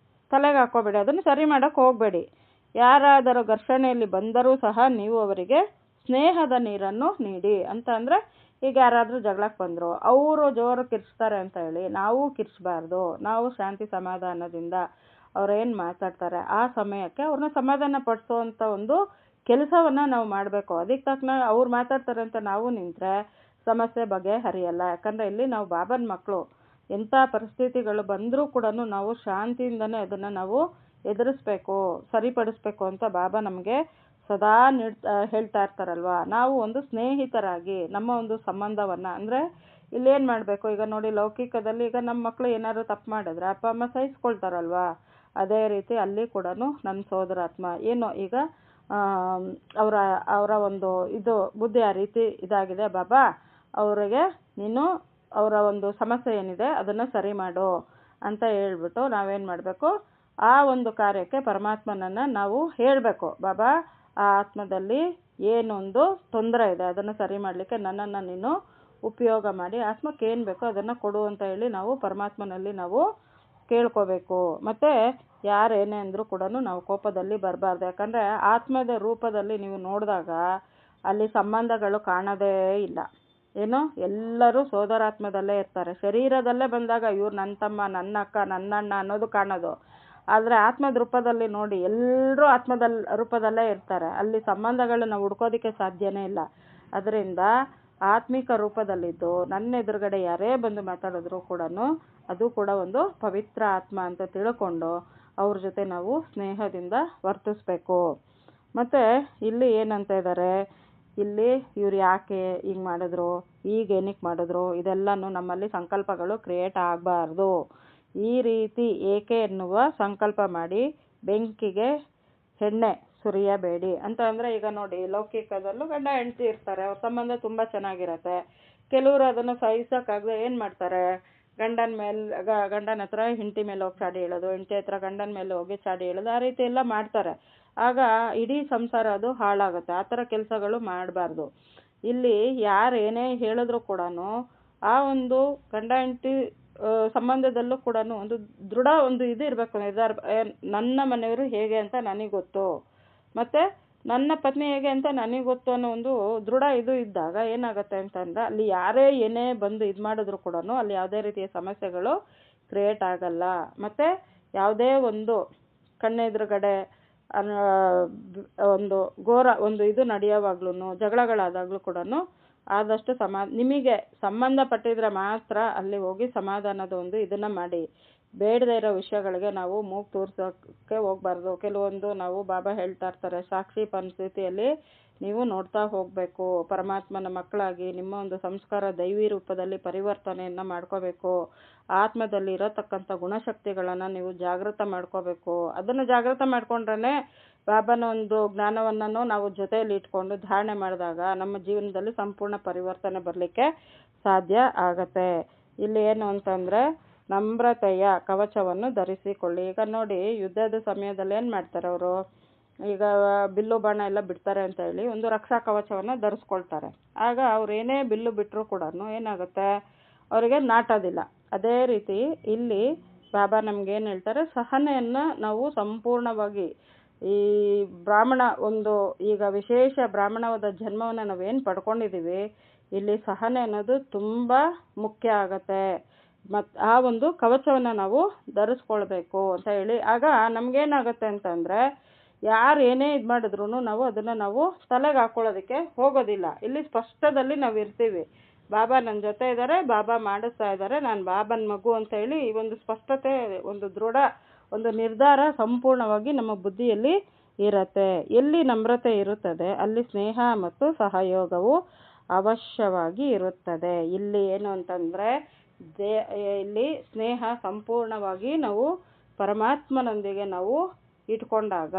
Speaker 1: ತಲೆಗೆ ಹಾಕ್ಕೋಬೇಡಿ, ಅದನ್ನು ಸರಿ ಮಾಡೋಕ್ಕೆ ಹೋಗಬೇಡಿ. ಯಾರಾದರೂ ಘರ್ಷಣೆಯಲ್ಲಿ ಬಂದರೂ ಸಹ ನೀವು ಅವರಿಗೆ ಸ್ನೇಹದ ನೀರನ್ನು ನೀಡಿ ಅಂತ. ಅಂದರೆ ಈಗ ಯಾರಾದರೂ ಜಗಳಕ್ಕೆ ಬಂದರು, ಅವರು ಜೋರು ಕಿರ್ಚ್ತಾರೆ ಅಂತ ಹೇಳಿ ನಾವು ಕಿರ್ಚಬಾರ್ದು. ನಾವು ಶಾಂತಿ ಸಮಾಧಾನದಿಂದ ಅವ್ರೇನು ಮಾತಾಡ್ತಾರೆ ಆ ಸಮಯಕ್ಕೆ ಅವ್ರನ್ನ ಸಮಾಧಾನ ಪಡಿಸೋವಂಥ ಒಂದು ಕೆಲಸವನ್ನು ನಾವು ಮಾಡಬೇಕು. ಅದಕ್ಕೆ ತಕ್ಕನ ಅವ್ರು ಮಾತಾಡ್ತಾರೆ ಅಂತ ನಾವು ನಿಂತರೆ ಸಮಸ್ಯೆ ಬಗೆಹರಿಯಲ್ಲ. ಯಾಕಂದರೆ ಇಲ್ಲಿ ನಾವು ಬಾಬನ ಮಕ್ಕಳು, ಎಂಥ ಪರಿಸ್ಥಿತಿಗಳು ಬಂದರೂ ಕೂಡ ನಾವು ಶಾಂತಿಯಿಂದನೇ ಅದನ್ನು ನಾವು ಎದುರಿಸ್ಬೇಕು, ಸರಿಪಡಿಸ್ಬೇಕು ಅಂತ ಬಾಬಾ ನಮಗೆ ಸದಾ ಹೇಳ್ತಾ ಇರ್ತಾರಲ್ವ. ನಾವು ಒಂದು ಸ್ನೇಹಿತರಾಗಿ ನಮ್ಮ ಒಂದು ಸಂಬಂಧವನ್ನು, ಅಂದರೆ ಇಲ್ಲೇನು ಮಾಡಬೇಕು, ಈಗ ನೋಡಿ ಲೌಕಿಕದಲ್ಲಿ ಈಗ ನಮ್ಮ ಮಕ್ಕಳು ಏನಾದ್ರು ತಪ್ಪು ಮಾಡಿದ್ರೆ ಅಪ್ಪ ಅಮ್ಮ ಸಹಿಸ್ಕೊಳ್ತಾರಲ್ವ, ಅದೇ ರೀತಿ ಅಲ್ಲಿ ಕೂಡ ನನ್ನ ಸೋದರಾತ್ಮ ಈಗ ಅವರ ಒಂದು ಬುದ್ಧಿ ಆ ರೀತಿ ಇದಾಗಿದೆ ಬಾಬಾ, ಅವರಿಗೆ ನೀನು ಅವರ ಒಂದು ಸಮಸ್ಯೆ ಏನಿದೆ ಅದನ್ನು ಸರಿ ಮಾಡು ಅಂತ ಹೇಳ್ಬಿಟ್ಟು ನಾವೇನು ಮಾಡಬೇಕು, ಆ ಒಂದು ಕಾರ್ಯಕ್ಕೆ ಪರಮಾತ್ಮನನ್ನು ನಾವು ಹೇಳಬೇಕು. ಬಾಬಾ ಆ ಆತ್ಮದಲ್ಲಿ ಏನೊಂದು ತೊಂದರೆ ಇದೆ ಅದನ್ನು ಸರಿ ಮಾಡಲಿಕ್ಕೆ ನನ್ನನ್ನು ನೀನು ಉಪಯೋಗ ಮಾಡಿ ಆತ್ಮಕ್ಕೆ ಏನು ಬೇಕೋ ಅದನ್ನು ಕೊಡು ಅಂತ ಹೇಳಿ ನಾವು ಪರಮಾತ್ಮನಲ್ಲಿ ನಾವು ಕೇಳ್ಕೋಬೇಕು. ಮತ್ತು ಯಾರೇನೇ ಅಂದರೂ ಕೂಡ ನಾವು ಕೋಪದಲ್ಲಿ ಬರಬಾರ್ದು. ಯಾಕಂದರೆ ಆತ್ಮದ ರೂಪದಲ್ಲಿ ನೀವು ನೋಡಿದಾಗ ಅಲ್ಲಿ ಸಂಬಂಧಗಳು ಕಾಣೋದೇ ಇಲ್ಲ. ಏನು, ಎಲ್ಲರೂ ಸೋದರಾತ್ಮದಲ್ಲೇ ಇರ್ತಾರೆ. ಶರೀರದಲ್ಲೇ ಬಂದಾಗ ಇವ್ರು ನನ್ನ ತಮ್ಮ, ನನ್ನ ಅಕ್ಕ, ನನ್ನ ಅಣ್ಣ ಅನ್ನೋದು ಕಾಣೋದು. ಆದರೆ ಆತ್ಮದ ರೂಪದಲ್ಲಿ ನೋಡಿ ಎಲ್ಲರೂ ಆತ್ಮದ ರೂಪದಲ್ಲೇ ಇರ್ತಾರೆ. ಅಲ್ಲಿ ಸಂಬಂಧಗಳನ್ನ ಹುಡ್ಕೋದಕ್ಕೆ ಸಾಧ್ಯನೇ ಇಲ್ಲ. ಅದರಿಂದ ಆತ್ಮಿಕ ರೂಪದಲ್ಲಿದ್ದು ನನ್ನ ಎದುರುಗಡೆ ಯಾರೇ ಬಂದು ಮಾತಾಡಿದ್ರು ಕೂಡ ಅದು ಕೂಡ ಒಂದು ಪವಿತ್ರ ಆತ್ಮ ಅಂತ ತಿಳ್ಕೊಂಡು ಅವ್ರ ಜೊತೆ ನಾವು ಸ್ನೇಹದಿಂದ ವರ್ತಿಸ್ಬೇಕು. ಮತ್ತು ಇಲ್ಲಿ ಏನಂತ ಇದ್ದಾರೆ, ಇಲ್ಲಿ ಇವ್ರು ಯಾಕೆ ಹಿಂಗೆ ಮಾಡಿದ್ರು, ಈಗ ಏನಕ್ಕೆ ಮಾಡಿದ್ರು, ಇದೆಲ್ಲನೂ ನಮ್ಮಲ್ಲಿ ಸಂಕಲ್ಪಗಳು ಕ್ರಿಯೇಟ್ ಆಗಬಾರ್ದು. ಈ ರೀತಿ ಏಕೆ ಎನ್ನುವ ಸಂಕಲ್ಪ ಮಾಡಿ ಬೆಂಕಿಗೆ ಎಣ್ಣೆ ಸುರಿಯಬೇಡಿ ಅಂತ. ಅಂದರೆ ಈಗ ನೋಡಿ, ಲೌಕಿಕದಲ್ಲೂ ಗಂಡ ಹೆಂಡತಿ ಇರ್ತಾರೆ, ಅವ್ರ ಸಂಬಂಧ ತುಂಬ ಚೆನ್ನಾಗಿರತ್ತೆ. ಕೆಲವರು ಅದನ್ನು ಸಹಿಸೋಕ್ಕಾಗದೆ ಏನು ಮಾಡ್ತಾರೆ, ಗಂಡನ ಹತ್ರ ಹೆಂಡತಿ ಮೇಲೆ ಹೋಗಿ ಚಾಡಿ ಹೇಳೋದು, ಹೆಂಡತಿ ಹತ್ರ ಗಂಡನ ಮೇಲೆ ಹೋಗಿ ಚಾಡಿ ಹೇಳೋದು, ಆ ರೀತಿ ಎಲ್ಲ ಮಾಡ್ತಾರೆ. ಆಗ ಇಡೀ ಸಂಸಾರ ಅದು ಹಾಳಾಗುತ್ತೆ. ಆ ಥರ ಕೆಲಸಗಳು ಮಾಡಬಾರ್ದು. ಇಲ್ಲಿ ಯಾರು ಏನೇ ಹೇಳಿದ್ರು ಕೂಡ ಆ ಒಂದು ಗಂಡ ಹೆಂಡತಿ ಸಂಬಂಧದಲ್ಲೂ ಕೂಡ ಒಂದು ದೃಢ ಒಂದು ಇದು ಇರಬೇಕು, ನಿರ್ಧಾರ. ನನ್ನ ಮನೆಯವರು ಹೇಗೆ ಅಂತ ನನಗೆ ಗೊತ್ತು, ಮತ್ತು ನನ್ನ ಪತ್ನಿ ಹೇಗೆ ಅಂತ ನನಗೆ ಗೊತ್ತು ಅನ್ನೋ ಒಂದು ದೃಢ ಇದು ಇದ್ದಾಗ ಏನಾಗುತ್ತೆ ಅಂತಂದರೆ ಅಲ್ಲಿ ಯಾರೇ ಏನೇ ಬಂದು ಇದು ಮಾಡಿದ್ರು ಕೂಡ ಅಲ್ಲಿ ಯಾವುದೇ ರೀತಿಯ ಸಮಸ್ಯೆಗಳು ಕ್ರಿಯೇಟ್ ಆಗಲ್ಲ. ಮತ್ತು ಯಾವುದೇ ಒಂದು ಕಣ್ಣೆದುರುಗಡೆ ಒಂದು ಘೋರ ಒಂದು ಇದು ನಡೆಯೋವಾಗ್ಲೂ, ಜಗಳಗಳಾದಾಗಲೂ ಕೂಡ ಆದಷ್ಟು ನಿಮಗೆ ಸಂಬಂಧಪಟ್ಟಿದ್ರೆ ಮಾತ್ರ ಅಲ್ಲಿ ಹೋಗಿ ಸಮಾಧಾನದ ಒಂದು ಇದನ್ನು ಮಾಡಿ. ಬೇಡದೇ ಇರೋ ವಿಷಯಗಳಿಗೆ ನಾವು ಮೂಗು ತೋರ್ಸೋಕ್ಕೆ ಹೋಗ್ಬಾರ್ದು. ಕೆಲವೊಂದು ನಾವು ಬಾಬಾ ಹೇಳ್ತಾ ಇರ್ತಾರೆ, ಸಾಕ್ಷಿ ಪರಿಸ್ಥಿತಿಯಲ್ಲಿ ನೀವು ನೋಡ್ತಾ ಹೋಗಬೇಕು. ಪರಮಾತ್ಮನ ಮಕ್ಕಳಾಗಿ ನಿಮ್ಮ ಒಂದು ಸಂಸ್ಕಾರ ದೈವಿ ರೂಪದಲ್ಲಿ ಪರಿವರ್ತನೆಯನ್ನು ಮಾಡ್ಕೋಬೇಕು. ಆತ್ಮದಲ್ಲಿ ಇರತಕ್ಕಂಥ ಗುಣಶಕ್ತಿಗಳನ್ನು ನೀವು ಜಾಗೃತ ಮಾಡ್ಕೋಬೇಕು. ಅದನ್ನು ಜಾಗೃತ ಮಾಡ್ಕೊಂಡ್ರೆ ಬಾಬಾನ ಒಂದು ಜ್ಞಾನವನ್ನು ನಾವು ಜೊತೆಯಲ್ಲಿ ಇಟ್ಕೊಂಡು ಧಾರಣೆ ಮಾಡಿದಾಗ ನಮ್ಮ ಜೀವನದಲ್ಲಿ ಸಂಪೂರ್ಣ ಪರಿವರ್ತನೆ ಬರಲಿಕ್ಕೆ ಸಾಧ್ಯ ಆಗತ್ತೆ. ಇಲ್ಲಿ ಏನು ಅಂತಂದರೆ ನಮ್ರತೆಯ ಕವಚವನ್ನು ಧರಿಸಿಕೊಳ್ಳಿ. ಈಗ ನೋಡಿ, ಯುದ್ಧದ ಸಮಯದಲ್ಲಿ ಏನು ಮಾಡ್ತಾರೆ ಅವರು, ಈಗ ಬಿಲ್ಲು ಬಾಣ ಎಲ್ಲ ಬಿಡ್ತಾರೆ ಅಂತ ಹೇಳಿ ಒಂದು ರಕ್ಷಾ ಕವಚವನ್ನು ಧರಿಸ್ಕೊಳ್ತಾರೆ. ಆಗ ಅವ್ರು ಏನೇ ಬಿಲ್ಲು ಬಿಟ್ಟರು ಕೂಡ ಏನಾಗುತ್ತೆ, ಅವರಿಗೆ ನಾಟೋದಿಲ್ಲ. ಅದೇ ರೀತಿ ಇಲ್ಲಿ ಬಾಬಾ ನಮಗೇನು ಹೇಳ್ತಾರೆ, ಸಹನೆಯನ್ನು ನಾವು ಸಂಪೂರ್ಣವಾಗಿ ಈ ಬ್ರಾಹ್ಮಣ ಒಂದು ಈಗ ವಿಶೇಷ ಬ್ರಾಹ್ಮಣವಾದ ಜನ್ಮವನ್ನು ನಾವೇನು ಪಡ್ಕೊಂಡಿದ್ದೀವಿ, ಇಲ್ಲಿ ಸಹನೆ ಅನ್ನೋದು ತುಂಬ ಮುಖ್ಯ ಆಗತ್ತೆ. ಮತ್ತು ಆ ಒಂದು ಕವಚವನ್ನು ನಾವು ಧರಿಸ್ಕೊಳ್ಬೇಕು ಅಂತ ಹೇಳಿ. ಆಗ ನಮಗೇನಾಗುತ್ತೆ ಅಂತಂದರೆ ಯಾರು ಏನೇ ಇದು ಮಾಡಿದ್ರು ನಾವು ಅದನ್ನು ನಾವು ತಲೆಗೆ ಹಾಕ್ಕೊಳ್ಳೋದಕ್ಕೆ ಹೋಗೋದಿಲ್ಲ. ಇಲ್ಲಿ ಸ್ಪಷ್ಟದಲ್ಲಿ ನಾವು ಇರ್ತೀವಿ. ಬಾಬಾ ನನ್ನ ಜೊತೆ ಇದ್ದಾರೆ, ಬಾಬಾ ಮಾಡಿಸ್ತಾ ಇದ್ದಾರೆ, ನಾನು ಬಾಬನ ಮಗು ಅಂತ ಹೇಳಿ ಈ ಒಂದು ಸ್ಪಷ್ಟತೆ, ಒಂದು ದೃಢ ಒಂದು ನಿರ್ಧಾರ ಸಂಪೂರ್ಣವಾಗಿ ನಮ್ಮ ಬುದ್ಧಿಯಲ್ಲಿ ಇರುತ್ತೆ. ಎಲ್ಲಿ ನಮ್ರತೆ ಇರುತ್ತದೆ ಅಲ್ಲಿ ಸ್ನೇಹ ಮತ್ತು ಸಹಯೋಗವು ಅವಶ್ಯವಾಗಿ ಇರುತ್ತದೆ. ಇಲ್ಲಿ ಏನು ಅಂತಂದರೆ ಇಲ್ಲಿ ಸ್ನೇಹ ಸಂಪೂರ್ಣವಾಗಿ ನಾವು ಪರಮಾತ್ಮನೊಂದಿಗೆ ನಾವು ಇಟ್ಕೊಂಡಾಗ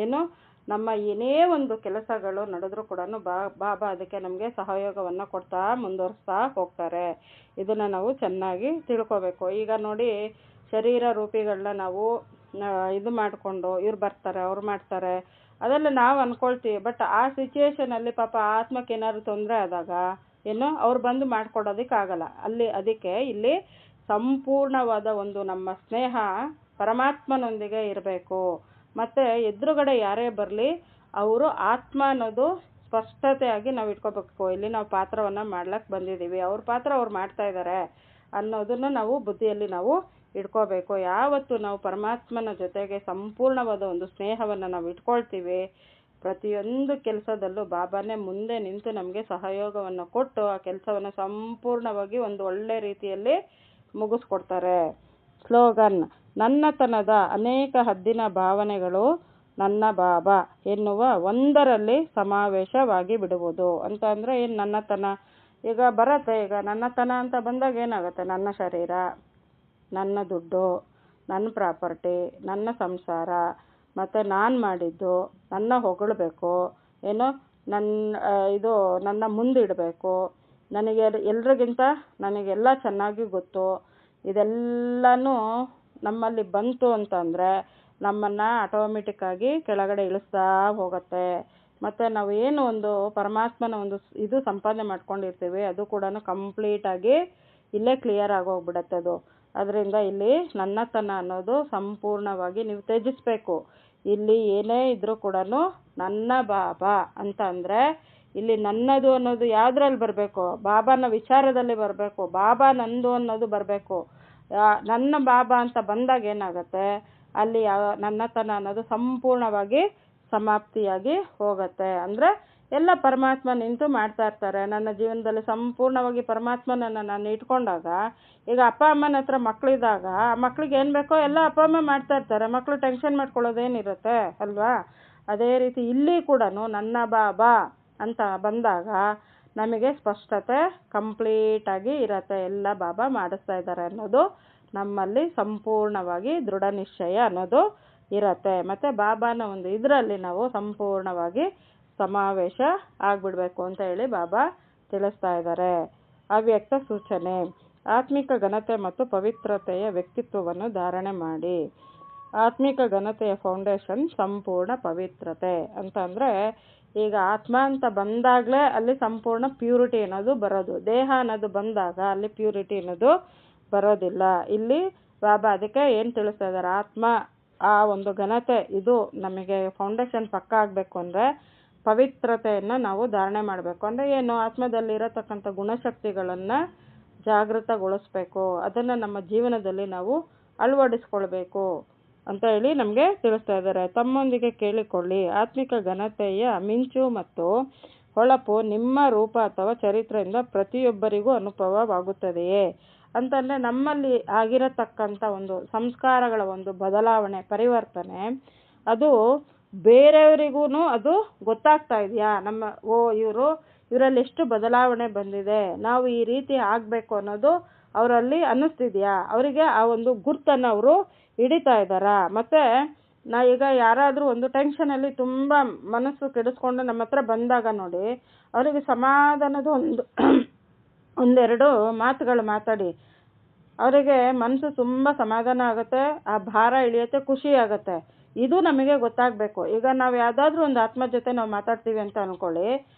Speaker 1: ಏನು ನಮ್ಮ ಏನೇ ಒಂದು ಕೆಲಸಗಳು ನಡೆದ್ರೂ ಕೂಡ ಬಾಬಾ ಅದಕ್ಕೆ ನಮಗೆ ಸಹಯೋಗವನ್ನು ಕೊಡ್ತಾ ಮುಂದುವರಿಸ್ತಾ ಹೋಗ್ತಾರೆ. ಇದನ್ನು ನಾವು ಚೆನ್ನಾಗಿ ತಿಳ್ಕೋಬೇಕು. ಈಗ ನೋಡಿ, ಶರೀರ ರೂಪಿಗಳನ್ನ ನಾವು ಇದು ಮಾಡಿಕೊಂಡು ಇವ್ರು ಬರ್ತಾರೆ, ಅವ್ರು ಮಾಡ್ತಾರೆ, ಅದೆಲ್ಲ ನಾವು ಅಂದ್ಕೊಳ್ತೀವಿ. ಬಟ್ ಆ ಸಿಚುವೇಶನಲ್ಲಿ ಪಾಪ ಆತ್ಮಕ್ಕೆ ಏನಾದ್ರು ತೊಂದರೆ ಆದಾಗ ಏನು ಅವ್ರು ಬಂದು ಮಾಡ್ಕೊಡೋದಕ್ಕಾಗಲ್ಲ. ಅದಕ್ಕೆ ಇಲ್ಲಿ ಸಂಪೂರ್ಣವಾದ ಒಂದು ನಮ್ಮ ಸ್ನೇಹ ಪರಮಾತ್ಮನೊಂದಿಗೆ ಇರಬೇಕು. ಮತ್ತು ಎದುರುಗಡೆ ಯಾರೇ ಬರಲಿ ಅವರು ಆತ್ಮ ಅನ್ನೋದು ಸ್ಪಷ್ಟತೆಯಾಗಿ ನಾವು ಇಟ್ಕೋಬೇಕು. ಇಲ್ಲಿ ನಾವು ಪಾತ್ರವನ್ನು ಮಾಡ್ಲಿಕ್ಕೆ ಬಂದಿದ್ದೀವಿ, ಅವ್ರ ಪಾತ್ರ ಅವ್ರು ಮಾಡ್ತಾ ಇದ್ದಾರೆ ಅನ್ನೋದನ್ನು ನಾವು ಬುದ್ಧಿಯಲ್ಲಿ ನಾವು ಇಟ್ಕೋಬೇಕು. ಯಾವತ್ತು ನಾವು ಪರಮಾತ್ಮನ ಜೊತೆಗೆ ಸಂಪೂರ್ಣವಾದ ಒಂದು ಸ್ನೇಹವನ್ನು ನಾವು ಇಟ್ಕೊಳ್ತೀವಿ, ಪ್ರತಿಯೊಂದು ಕೆಲಸದಲ್ಲೂ ಬಾಬಾನೇ ಮುಂದೆ ನಿಂತು ನಮಗೆ ಸಹಯೋಗವನ್ನು ಕೊಟ್ಟು ಆ ಕೆಲಸವನ್ನು ಸಂಪೂರ್ಣವಾಗಿ ಒಂದು ಒಳ್ಳೆ ರೀತಿಯಲ್ಲಿ ಮುಗಿಸ್ಕೊಡ್ತಾರೆ. ಸ್ಲೋಗನ್: ನನ್ನತನದ ಅನೇಕ ಹದ್ದಿನ ಭಾವನೆಗಳು ನನ್ನ ಬಾಬಾ ಎನ್ನುವ ಒಂದರಲ್ಲಿ ಸಮಾವೇಶವಾಗಿ ಬಿಡುವುದು ಅಂತ. ಅಂದರೆ ಏನು ನನ್ನತನ ಈಗ ಬರುತ್ತೆ. ಈಗ ನನ್ನತನ ಅಂತ ಬಂದಾಗ ಏನಾಗುತ್ತೆ, ನನ್ನ ಶರೀರ, ನನ್ನ ದುಡ್ಡು, ನನ್ನ ಪ್ರಾಪರ್ಟಿ, ನನ್ನ ಸಂಸಾರ, ಮತ್ತು ನಾನು ಮಾಡಿದ್ದು ನನ್ನ ಹೊಗಳಬೇಕು, ಏನೋ ನನ್ನ ಮುಂದಿಡಬೇಕು, ನನಗೆ ಎಲ್ರಿಗಿಂತ ನನಗೆಲ್ಲ ಚೆನ್ನಾಗಿ ಗೊತ್ತು, ಇದೆಲ್ಲನೂ ನಮ್ಮಲ್ಲಿ ಬಂತು ಅಂತಂದರೆ ನಮ್ಮನ್ನು ಆಟೋಮೆಟಿಕ್ಕಾಗಿ ಕೆಳಗಡೆ ಇಳಿಸ್ತಾ ಹೋಗುತ್ತೆ. ಮತ್ತು ನಾವು ಏನು ಒಂದು ಪರಮಾತ್ಮನ ಒಂದು ಇದು ಸಂಪಾದನೆ ಮಾಡ್ಕೊಂಡಿರ್ತೀವಿ ಅದು ಕೂಡ ಕಂಪ್ಲೀಟಾಗಿ ಇಲ್ಲೇ ಕ್ಲಿಯರ್ ಆಗೋಗ್ಬಿಡತ್ತೆ ಅದು. ಅದರಿಂದ ಇಲ್ಲಿ ನನ್ನತನ ಅನ್ನೋದು ಸಂಪೂರ್ಣವಾಗಿ ನೀವು ತ್ಯಜಿಸ್ಬೇಕು. ಇಲ್ಲಿ ಏನೇ ಇದ್ರೂ ಕೂಡ ನನ್ನ ಬಾಬಾ ಅಂತ ಅಂದರೆ ಇಲ್ಲಿ ನನ್ನದು ಅನ್ನೋದು ಯಾವುದ್ರಲ್ಲಿ ಬರಬೇಕು? ಬಾಬಾನ ವಿಚಾರದಲ್ಲಿ ಬರಬೇಕು. ಬಾಬಾ ನಂದು ಅನ್ನೋದು ಬರಬೇಕು. ನನ್ನ ಬಾಬಾ ಅಂತ ಬಂದಾಗ ಏನಾಗುತ್ತೆ, ಅಲ್ಲಿ ನನ್ನತನ ಅನ್ನೋದು ಸಂಪೂರ್ಣವಾಗಿ ಸಮಾಪ್ತಿಯಾಗಿ ಹೋಗುತ್ತೆ. ಅಂದರೆ ಎಲ್ಲ ಪರಮಾತ್ಮ ನಿಂತು ಮಾಡ್ತಾ ಇರ್ತಾರೆ. ನನ್ನ ಜೀವನದಲ್ಲಿ ಸಂಪೂರ್ಣವಾಗಿ ಪರಮಾತ್ಮನನ್ನು ನಾನು ಇಟ್ಕೊಂಡಾಗ, ಈಗ ಅಪ್ಪ ಅಮ್ಮನ ಹತ್ರ ಮಕ್ಕಳಿದ್ದಾಗ ಮಕ್ಳಿಗೆ ಏನು ಬೇಕೋ ಎಲ್ಲ ಅಪ್ಪ ಅಮ್ಮ ಮಾಡ್ತಾ ಇರ್ತಾರೆ. ಮಕ್ಕಳು ಟೆನ್ಷನ್ ಮಾಡ್ಕೊಳ್ಳೋದೇನಿರುತ್ತೆ ಅಲ್ವಾ? ಅದೇ ರೀತಿ ಇಲ್ಲಿ ಕೂಡ ನನ್ನ ಬಾಬಾ ಅಂತ ಬಂದಾಗ ನಮಗೆ ಸ್ಪಷ್ಟತೆ ಕಂಪ್ಲೀಟಾಗಿ ಇರತ್ತೆ. ಎಲ್ಲ ಬಾಬಾ ಮಾಡಿಸ್ತಾ ಇದ್ದಾರೆ ಅನ್ನೋದು ನಮ್ಮಲ್ಲಿ ಸಂಪೂರ್ಣವಾಗಿ ದೃಢ ನಿಶ್ಚಯ ಅನ್ನೋದು ಇರತ್ತೆ. ಮತ್ತು ಬಾಬಾನ ಒಂದು ಇದರಲ್ಲಿ ನಾವು ಸಂಪೂರ್ಣವಾಗಿ ಸಮಾವೇಶ ಆಗಿಬಿಡ್ಬೇಕು ಅಂತ ಹೇಳಿ ಬಾಬಾ ತಿಳಿಸ್ತಾ ಇದ್ದಾರೆ. ಅವ್ಯಕ್ತ ಸೂಚನೆ: ಆತ್ಮಿಕ ಘನತೆ ಮತ್ತು ಪವಿತ್ರತೆಯ ವ್ಯಕ್ತಿತ್ವವನ್ನು ಧಾರಣೆ ಮಾಡಿ. ಆತ್ಮಿಕ ಘನತೆಯ ಫೌಂಡೇಶನ್ ಸಂಪೂರ್ಣ ಪವಿತ್ರತೆ ಅಂತಂದರೆ, ಈಗ ಆತ್ಮ ಅಂತ ಬಂದಾಗಲೇ ಅಲ್ಲಿ ಸಂಪೂರ್ಣ ಪ್ಯೂರಿಟಿ ಅನ್ನೋದು ಬರೋದು. ದೇಹ ಅನ್ನೋದು ಬಂದಾಗ ಅಲ್ಲಿ ಪ್ಯೂರಿಟಿ ಅನ್ನೋದು ಬರೋದಿಲ್ಲ. ಇಲ್ಲಿ ಬಾಬಾ ಅದಕ್ಕೆ ಏನು ತಿಳಿಸ್ತಾ ಇದ್ದಾರೆ, ಆತ್ಮ ಆ ಒಂದು ಘನತೆ ಇದು ನಮಗೆ ಫೌಂಡೇಶನ್ ಪಕ್ಕ ಆಗಬೇಕು ಅಂದರೆ ಪವಿತ್ರತೆಯನ್ನು ನಾವು ಧಾರಣೆ ಮಾಡಬೇಕು. ಅಂದರೆ ಏನು? ಆತ್ಮದಲ್ಲಿರತಕ್ಕಂಥ ಗುಣಶಕ್ತಿಗಳನ್ನು ಜಾಗೃತಗೊಳಿಸ್ಬೇಕು. ಅದನ್ನು ನಮ್ಮ ಜೀವನದಲ್ಲಿ ನಾವು ಅಳವಡಿಸ್ಕೊಳ್ಬೇಕು ಅಂತ ಹೇಳಿ ನಮಗೆ ತಿಳಿಸ್ತಾ ಇದ್ದಾರೆ. ತಮ್ಮೊಂದಿಗೆ ಕೇಳಿಕೊಳ್ಳಿ, ಆತ್ಮಿಕ ಘನತೆಯ ಮಿಂಚು ಮತ್ತು ಹೊಳಪು ನಿಮ್ಮ ರೂಪ ಅಥವಾ ಚರಿತ್ರೆಯಿಂದ ಪ್ರತಿಯೊಬ್ಬರಿಗೂ ಅನುಭವವಾಗುತ್ತದೆಯೇ ಅಂತಂದರೆ, ನಮ್ಮಲ್ಲಿ ಆಗಿರತಕ್ಕಂಥ ಒಂದು ಸಂಸ್ಕಾರಗಳ ಒಂದು ಬದಲಾವಣೆ, ಪರಿವರ್ತನೆ ಅದು ಬೇರೆಯವರಿಗೂ ಅದು ಗೊತ್ತಾಗ್ತಾ ಇದೆಯಾ? ಇವರಲ್ಲಿ ಎಷ್ಟು ಬದಲಾವಣೆ ಬಂದಿದೆ, ನಾವು ಈ ರೀತಿ ಆಗಬೇಕು ಅನ್ನೋದು ಅವರಲ್ಲಿ ಅನ್ನಿಸ್ತಿದೆಯಾ? ಅವರಿಗೆ ಆ ಒಂದು ಗುರ್ತನ್ನು ಅವರು ಹಿಡಿತಾ ಇದ್ದಾರಾ? ಮತ್ತು ಈಗ ಯಾರಾದರೂ ಒಂದು ಟೆನ್ಷನಲ್ಲಿ ತುಂಬ ಮನಸ್ಸು ಕೆಡಿಸ್ಕೊಂಡು ನಮ್ಮ ಹತ್ರ ಬಂದಾಗ ನೋಡಿ, ಅವರಿಗೆ ಸಮಾಧಾನದ ಒಂದೆರಡು ಮಾತುಗಳು ಮಾತಾಡಿ, ಅವರಿಗೆ ಮನಸ್ಸು ತುಂಬ ಸಮಾಧಾನ ಆಗುತ್ತೆ, ಆ ಭಾರ ಇಳಿಯುತ್ತೆ, ಖುಷಿ ಆಗುತ್ತೆ. ಇದು ನಮಗೆ ಗೊತ್ತಾಗಬೇಕು. ಈಗ ನಾವು ಯಾವುದಾದ್ರೂ ಒಂದು ಆತ್ಮ ಜೊತೆ ನಾವು ಮಾತಾಡ್ತೀವಿ ಅಂತ ಅಂದ್ಕೊಳ್ಳಿ,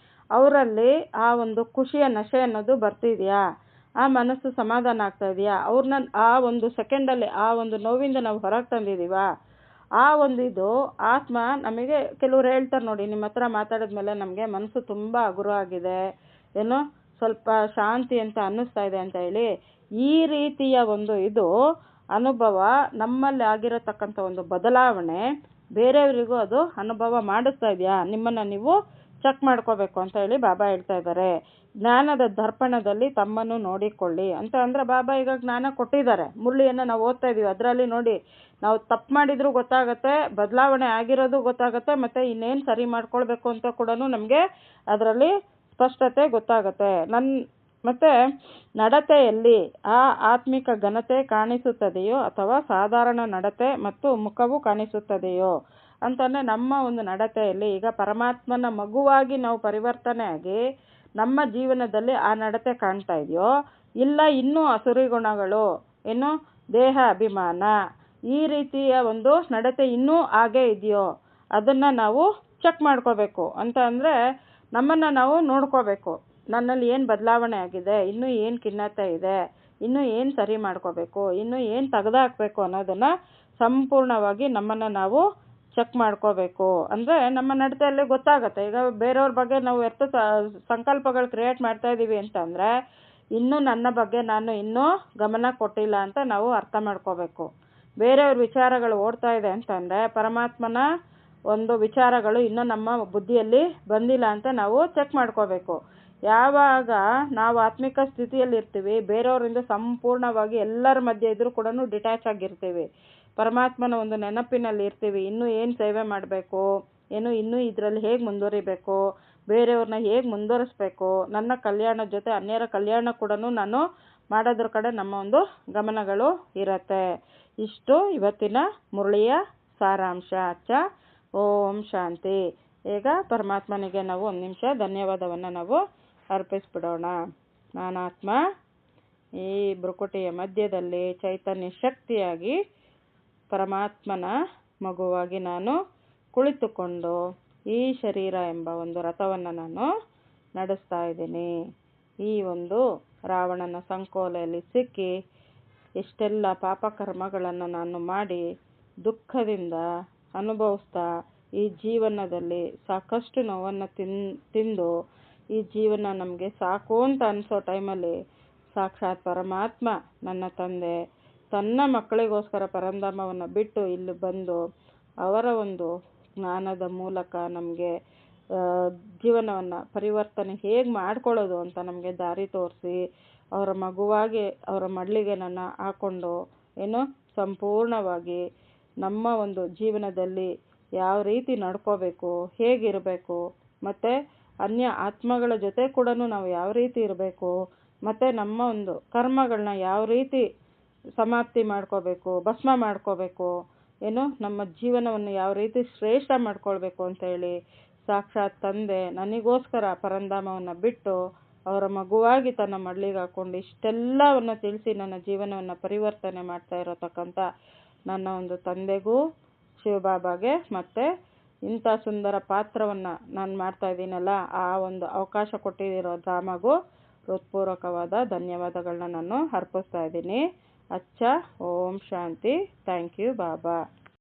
Speaker 1: ಅವರಲ್ಲಿ ಆ ಒಂದು ಖುಷಿಯ ನಶೆ ಅನ್ನೋದು ಬರ್ತಿದೆಯಾ? ಆ ಮನಸ್ಸು ಸಮಾಧಾನ ಆಗ್ತಾ ಇದೆಯಾ? ಅವ್ರನ್ನ ಆ ಒಂದು ಸೆಕೆಂಡಲ್ಲಿ ಆ ಒಂದು ನೋವಿಂದ ನಾವು ಹೊರಗೆ ತಂದಿದ್ದೀವ? ಆ ಒಂದು ಇದು ಆತ್ಮ ನಮಗೆ ಕೆಲವ್ರು ಹೇಳ್ತಾರೆ ನೋಡಿ, ನಿಮ್ಮ ಹತ್ರ ಮಾತಾಡಿದ್ಮೇಲೆ ನಮಗೆ ಮನಸ್ಸು ತುಂಬ ಹಗುರ ಆಗಿದೆ, ಏನೋ ಸ್ವಲ್ಪ ಶಾಂತಿ ಅಂತ ಅನ್ನಿಸ್ತಾ ಇದೆ ಅಂತ ಹೇಳಿ. ಈ ರೀತಿಯ ಒಂದು ಇದು ಅನುಭವ ನಮ್ಮಲ್ಲಿ ಆಗಿರತಕ್ಕಂಥ ಒಂದು ಬದಲಾವಣೆ ಬೇರೆಯವರಿಗೂ ಅದು ಅನುಭವ ಮಾಡಿಸ್ತಾ ಇದೆಯಾ? ನಿಮ್ಮನ್ನು ನೀವು ಚೆಕ್ ಮಾಡ್ಕೋಬೇಕು ಅಂತ ಹೇಳಿ ಬಾಬಾ ಹೇಳ್ತಾ ಇದ್ದಾರೆ. ಜ್ಞಾನದ ದರ್ಪಣದಲ್ಲಿ ತಮ್ಮನ್ನು ನೋಡಿಕೊಳ್ಳಿ ಅಂತ ಅಂದರೆ, ಬಾಬಾ ಈಗ ಜ್ಞಾನ ಕೊಟ್ಟಿದ್ದಾರೆ. ಮುರಳಿಯನ್ನು ನಾವು ಓದ್ತಾ ಇದ್ದೀವಿ, ಅದರಲ್ಲಿ ನೋಡಿ ನಾವು ತಪ್ಪು ಮಾಡಿದರೂ ಗೊತ್ತಾಗುತ್ತೆ, ಬದಲಾವಣೆ ಆಗಿರೋದು ಗೊತ್ತಾಗುತ್ತೆ, ಮತ್ತು ಇನ್ನೇನು ಸರಿ ಮಾಡ್ಕೊಳ್ಬೇಕು ಅಂತ ಕೂಡ ನಮಗೆ ಅದರಲ್ಲಿ ಸ್ಪಷ್ಟತೆ ಗೊತ್ತಾಗುತ್ತೆ. ಮತ್ತು ನಡತೆಯಲ್ಲಿ ಆ ಆತ್ಮಿಕ ಘನತೆ ಕಾಣಿಸುತ್ತದೆಯೋ ಅಥವಾ ಸಾಧಾರಣ ನಡತೆ ಮತ್ತು ಮುಖವು ಕಾಣಿಸುತ್ತದೆಯೋ ಅಂತಂದರೆ, ನಮ್ಮ ಒಂದು ನಡತೆಯಲ್ಲಿ ಈಗ ಪರಮಾತ್ಮನ ಮಗುವಾಗಿ ನಾವು ಪರಿವರ್ತನೆ ಆಗಿ ನಮ್ಮ ಜೀವನದಲ್ಲಿ ಆ ನಡತೆ ಕಾಣ್ತಾ ಇದೆಯೋ, ಇಲ್ಲ ಇನ್ನೂ ಅಸುರಿ ಗುಣಗಳು, ಏನು ದೇಹ ಅಭಿಮಾನ, ಈ ರೀತಿಯ ಒಂದು ನಡತೆ ಇನ್ನೂ ಹಾಗೇ ಇದೆಯೋ ಅದನ್ನು ನಾವು ಚೆಕ್ ಮಾಡ್ಕೋಬೇಕು. ಅಂತ ಅಂದರೆ ನಮ್ಮನ್ನು ನಾವು ನೋಡ್ಕೋಬೇಕು. ನನ್ನಲ್ಲಿ ಏನು ಬದಲಾವಣೆ ಆಗಿದೆ, ಇನ್ನೂ ಏನು ಖಿನ್ನತೆ ಇದೆ, ಇನ್ನೂ ಏನು ಸರಿ ಮಾಡ್ಕೋಬೇಕು, ಇನ್ನೂ ಏನು ತೆಗೆದುಹಾಕಬೇಕು ಅನ್ನೋದನ್ನು ಸಂಪೂರ್ಣವಾಗಿ ನಮ್ಮನ್ನು ನಾವು ಚೆಕ್ ಮಾಡ್ಕೋಬೇಕು. ಅಂದರೆ ನಮ್ಮ ನಡತೆಯಲ್ಲೇ ಗೊತ್ತಾಗುತ್ತೆ. ಈಗ ಬೇರೆಯವ್ರ ಬಗ್ಗೆ ನಾವು ಸಂಕಲ್ಪಗಳು ಕ್ರಿಯೇಟ್ ಮಾಡ್ತಾ ಇದ್ದೀವಿ ಅಂತಂದರೆ, ಇನ್ನೂ ನನ್ನ ಬಗ್ಗೆ ನಾನು ಇನ್ನೂ ಗಮನ ಕೊಟ್ಟಿಲ್ಲ ಅಂತ ನಾವು ಅರ್ಥ ಮಾಡ್ಕೋಬೇಕು. ಬೇರೆಯವ್ರ ವಿಚಾರಗಳು ಓಡ್ತಾ ಇದೆ ಅಂತಂದರೆ ಪರಮಾತ್ಮನ ಒಂದು ವಿಚಾರಗಳು ಇನ್ನೂ ನಮ್ಮ ಬುದ್ಧಿಯಲ್ಲಿ ಬಂದಿಲ್ಲ ಅಂತ ನಾವು ಚೆಕ್ ಮಾಡ್ಕೋಬೇಕು. ಯಾವಾಗ ನಾವು ಆತ್ಮಿಕ ಸ್ಥಿತಿಯಲ್ಲಿ ಇರ್ತೀವಿ, ಬೇರೆಯವರಿಂದ ಸಂಪೂರ್ಣವಾಗಿ ಎಲ್ಲರ ಮಧ್ಯೆ ಇದ್ರೂ ಕೂಡ ಡಿಟ್ಯಾಚ್ ಆಗಿರ್ತೀವಿ, ಪರಮಾತ್ಮನ ಒಂದು ನೆನಪಿನಲ್ಲಿ ಇರ್ತೀವಿ. ಇನ್ನೂ ಏನು ಸೇವೆ ಮಾಡಬೇಕು, ಇನ್ನೂ ಇದರಲ್ಲಿ ಹೇಗೆ ಮುಂದುವರಿಬೇಕು, ಬೇರೆಯವ್ರನ್ನ ಹೇಗೆ ಮುಂದುವರಿಸ್ಬೇಕು, ನನ್ನ ಕಲ್ಯಾಣದ ಜೊತೆ ಅನ್ಯರ ಕಲ್ಯಾಣ ಕೂಡ ನಾನು ಮಾಡೋದ್ರ ಕಡೆ ನಮ್ಮ ಒಂದು ಗಮನಗಳು ಇರತ್ತೆ. ಇಷ್ಟು ಇವತ್ತಿನ ಮುರಳಿಯ ಸಾರಾಂಶ. ಓಂ ಶಾಂತಿ. ಈಗ ಪರಮಾತ್ಮನಿಗೆ ನಾವು ಒಂದು ನಿಮಿಷ ಧನ್ಯವಾದವನ್ನು ನಾವು ಅರ್ಪಿಸ್ಬಿಡೋಣ. ನಾನಾತ್ಮ ಈ ಭ್ರುಕುಟಿಯ ಮಧ್ಯದಲ್ಲಿ ಚೈತನ್ಯ ಶಕ್ತಿಯಾಗಿ ಪರಮಾತ್ಮನ ಮಗುವಾಗಿ ನಾನು ಕುಳಿತುಕೊಂಡು ಈ ಶರೀರ ಎಂಬ ಒಂದು ರಥವನ್ನು ನಾನು ನಡೆಸ್ತಾ ಇದ್ದೀನಿ. ಈ ಒಂದು ರಾವಣನ ಸಂಕೋಲೆಯಲ್ಲಿ ಸಿಕ್ಕಿ ಎಷ್ಟೆಲ್ಲ ಪಾಪಕರ್ಮಗಳನ್ನು ನಾನು ಮಾಡಿ ದುಃಖದಿಂದ ಅನುಭವಿಸ್ತಾ ಈ ಜೀವನದಲ್ಲಿ ಸಾಕಷ್ಟು ನೋವನ್ನು ತಿಂದು ಈ ಜೀವನ ನಮಗೆ ಸಾಕು ಅಂತ ಅನಿಸೋ ಟೈಮಲ್ಲಿ ಸಾಕ್ಷಾತ್ ಪರಮಾತ್ಮ ನನ್ನ ತಂದೆ ತನ್ನ ಮಕ್ಕಳಿಗೋಸ್ಕರ ಪರಂಧಾಮವನ್ನು ಬಿಟ್ಟು ಇಲ್ಲಿ ಬಂದು ಅವರ ಒಂದು ಜ್ಞಾನದ ಮೂಲಕ ನಮಗೆ ಜೀವನವನ್ನು ಪರಿವರ್ತನೆ ಹೇಗೆ ಮಾಡ್ಕೊಳ್ಳೋದು ಅಂತ ನಮಗೆ ದಾರಿ ತೋರಿಸಿ ಅವರ ಮಗುವಾಗಿ ಅವರ ಮಡ್ಲಿಗೆ ನನ್ನ ಹಾಕ್ಕೊಂಡು ಸಂಪೂರ್ಣವಾಗಿ ನಮ್ಮ ಒಂದು ಜೀವನದಲ್ಲಿ ಯಾವ ರೀತಿ ನಡ್ಕೋಬೇಕು, ಹೇಗಿರಬೇಕು, ಮತ್ತು ಅನ್ಯ ಆತ್ಮಗಳ ಜೊತೆ ಕೂಡ ನಾವು ಯಾವ ರೀತಿ ಇರಬೇಕು, ಮತ್ತು ನಮ್ಮ ಒಂದು ಕರ್ಮಗಳನ್ನ ಯಾವ ರೀತಿ ಸಮಾಪ್ತಿ ಮಾಡ್ಕೋಬೇಕು, ಭಸ್ಮ ಮಾಡ್ಕೋಬೇಕು, ನಮ್ಮ ಜೀವನವನ್ನು ಯಾವ ರೀತಿ ಶ್ರೇಷ್ಠ ಮಾಡ್ಕೊಳ್ಬೇಕು ಅಂತೇಳಿ ಸಾಕ್ಷಾತ್ ತಂದೆ ನನಗೋಸ್ಕರ ಪರಂಧಾಮವನ್ನು ಬಿಟ್ಟು ಅವರ ಮಗುವಾಗಿ ತನ್ನ ಮಡ್ಲಿಗೆ ಹಾಕ್ಕೊಂಡು ಇಷ್ಟೆಲ್ಲವನ್ನು ತಿಳಿಸಿ ನನ್ನ ಜೀವನವನ್ನು ಪರಿವರ್ತನೆ ಮಾಡ್ತಾ ಇರತಕ್ಕಂಥ ನನ್ನ ಒಂದು ತಂದೆಗೂ ಶಿವಬಾಬಾಗೆ ಮತ್ತು ಇಂಥ ಸುಂದರ ಪಾತ್ರವನ್ನು ನಾನು ಮಾಡ್ತಾ ಇದ್ದೀನಲ್ಲ ಆ ಒಂದು ಅವಕಾಶ ಕೊಟ್ಟಿರೋ ಧಾಮಗೂ ಹೃತ್ಪೂರ್ವಕವಾದ ಧನ್ಯವಾದಗಳನ್ನ ನಾನು ಅರ್ಪಿಸ್ತಾ ಇದ್ದೀನಿ. ಅಚ್ಚ, ಓಂ ಶಾಂತಿ. Thank you Baba.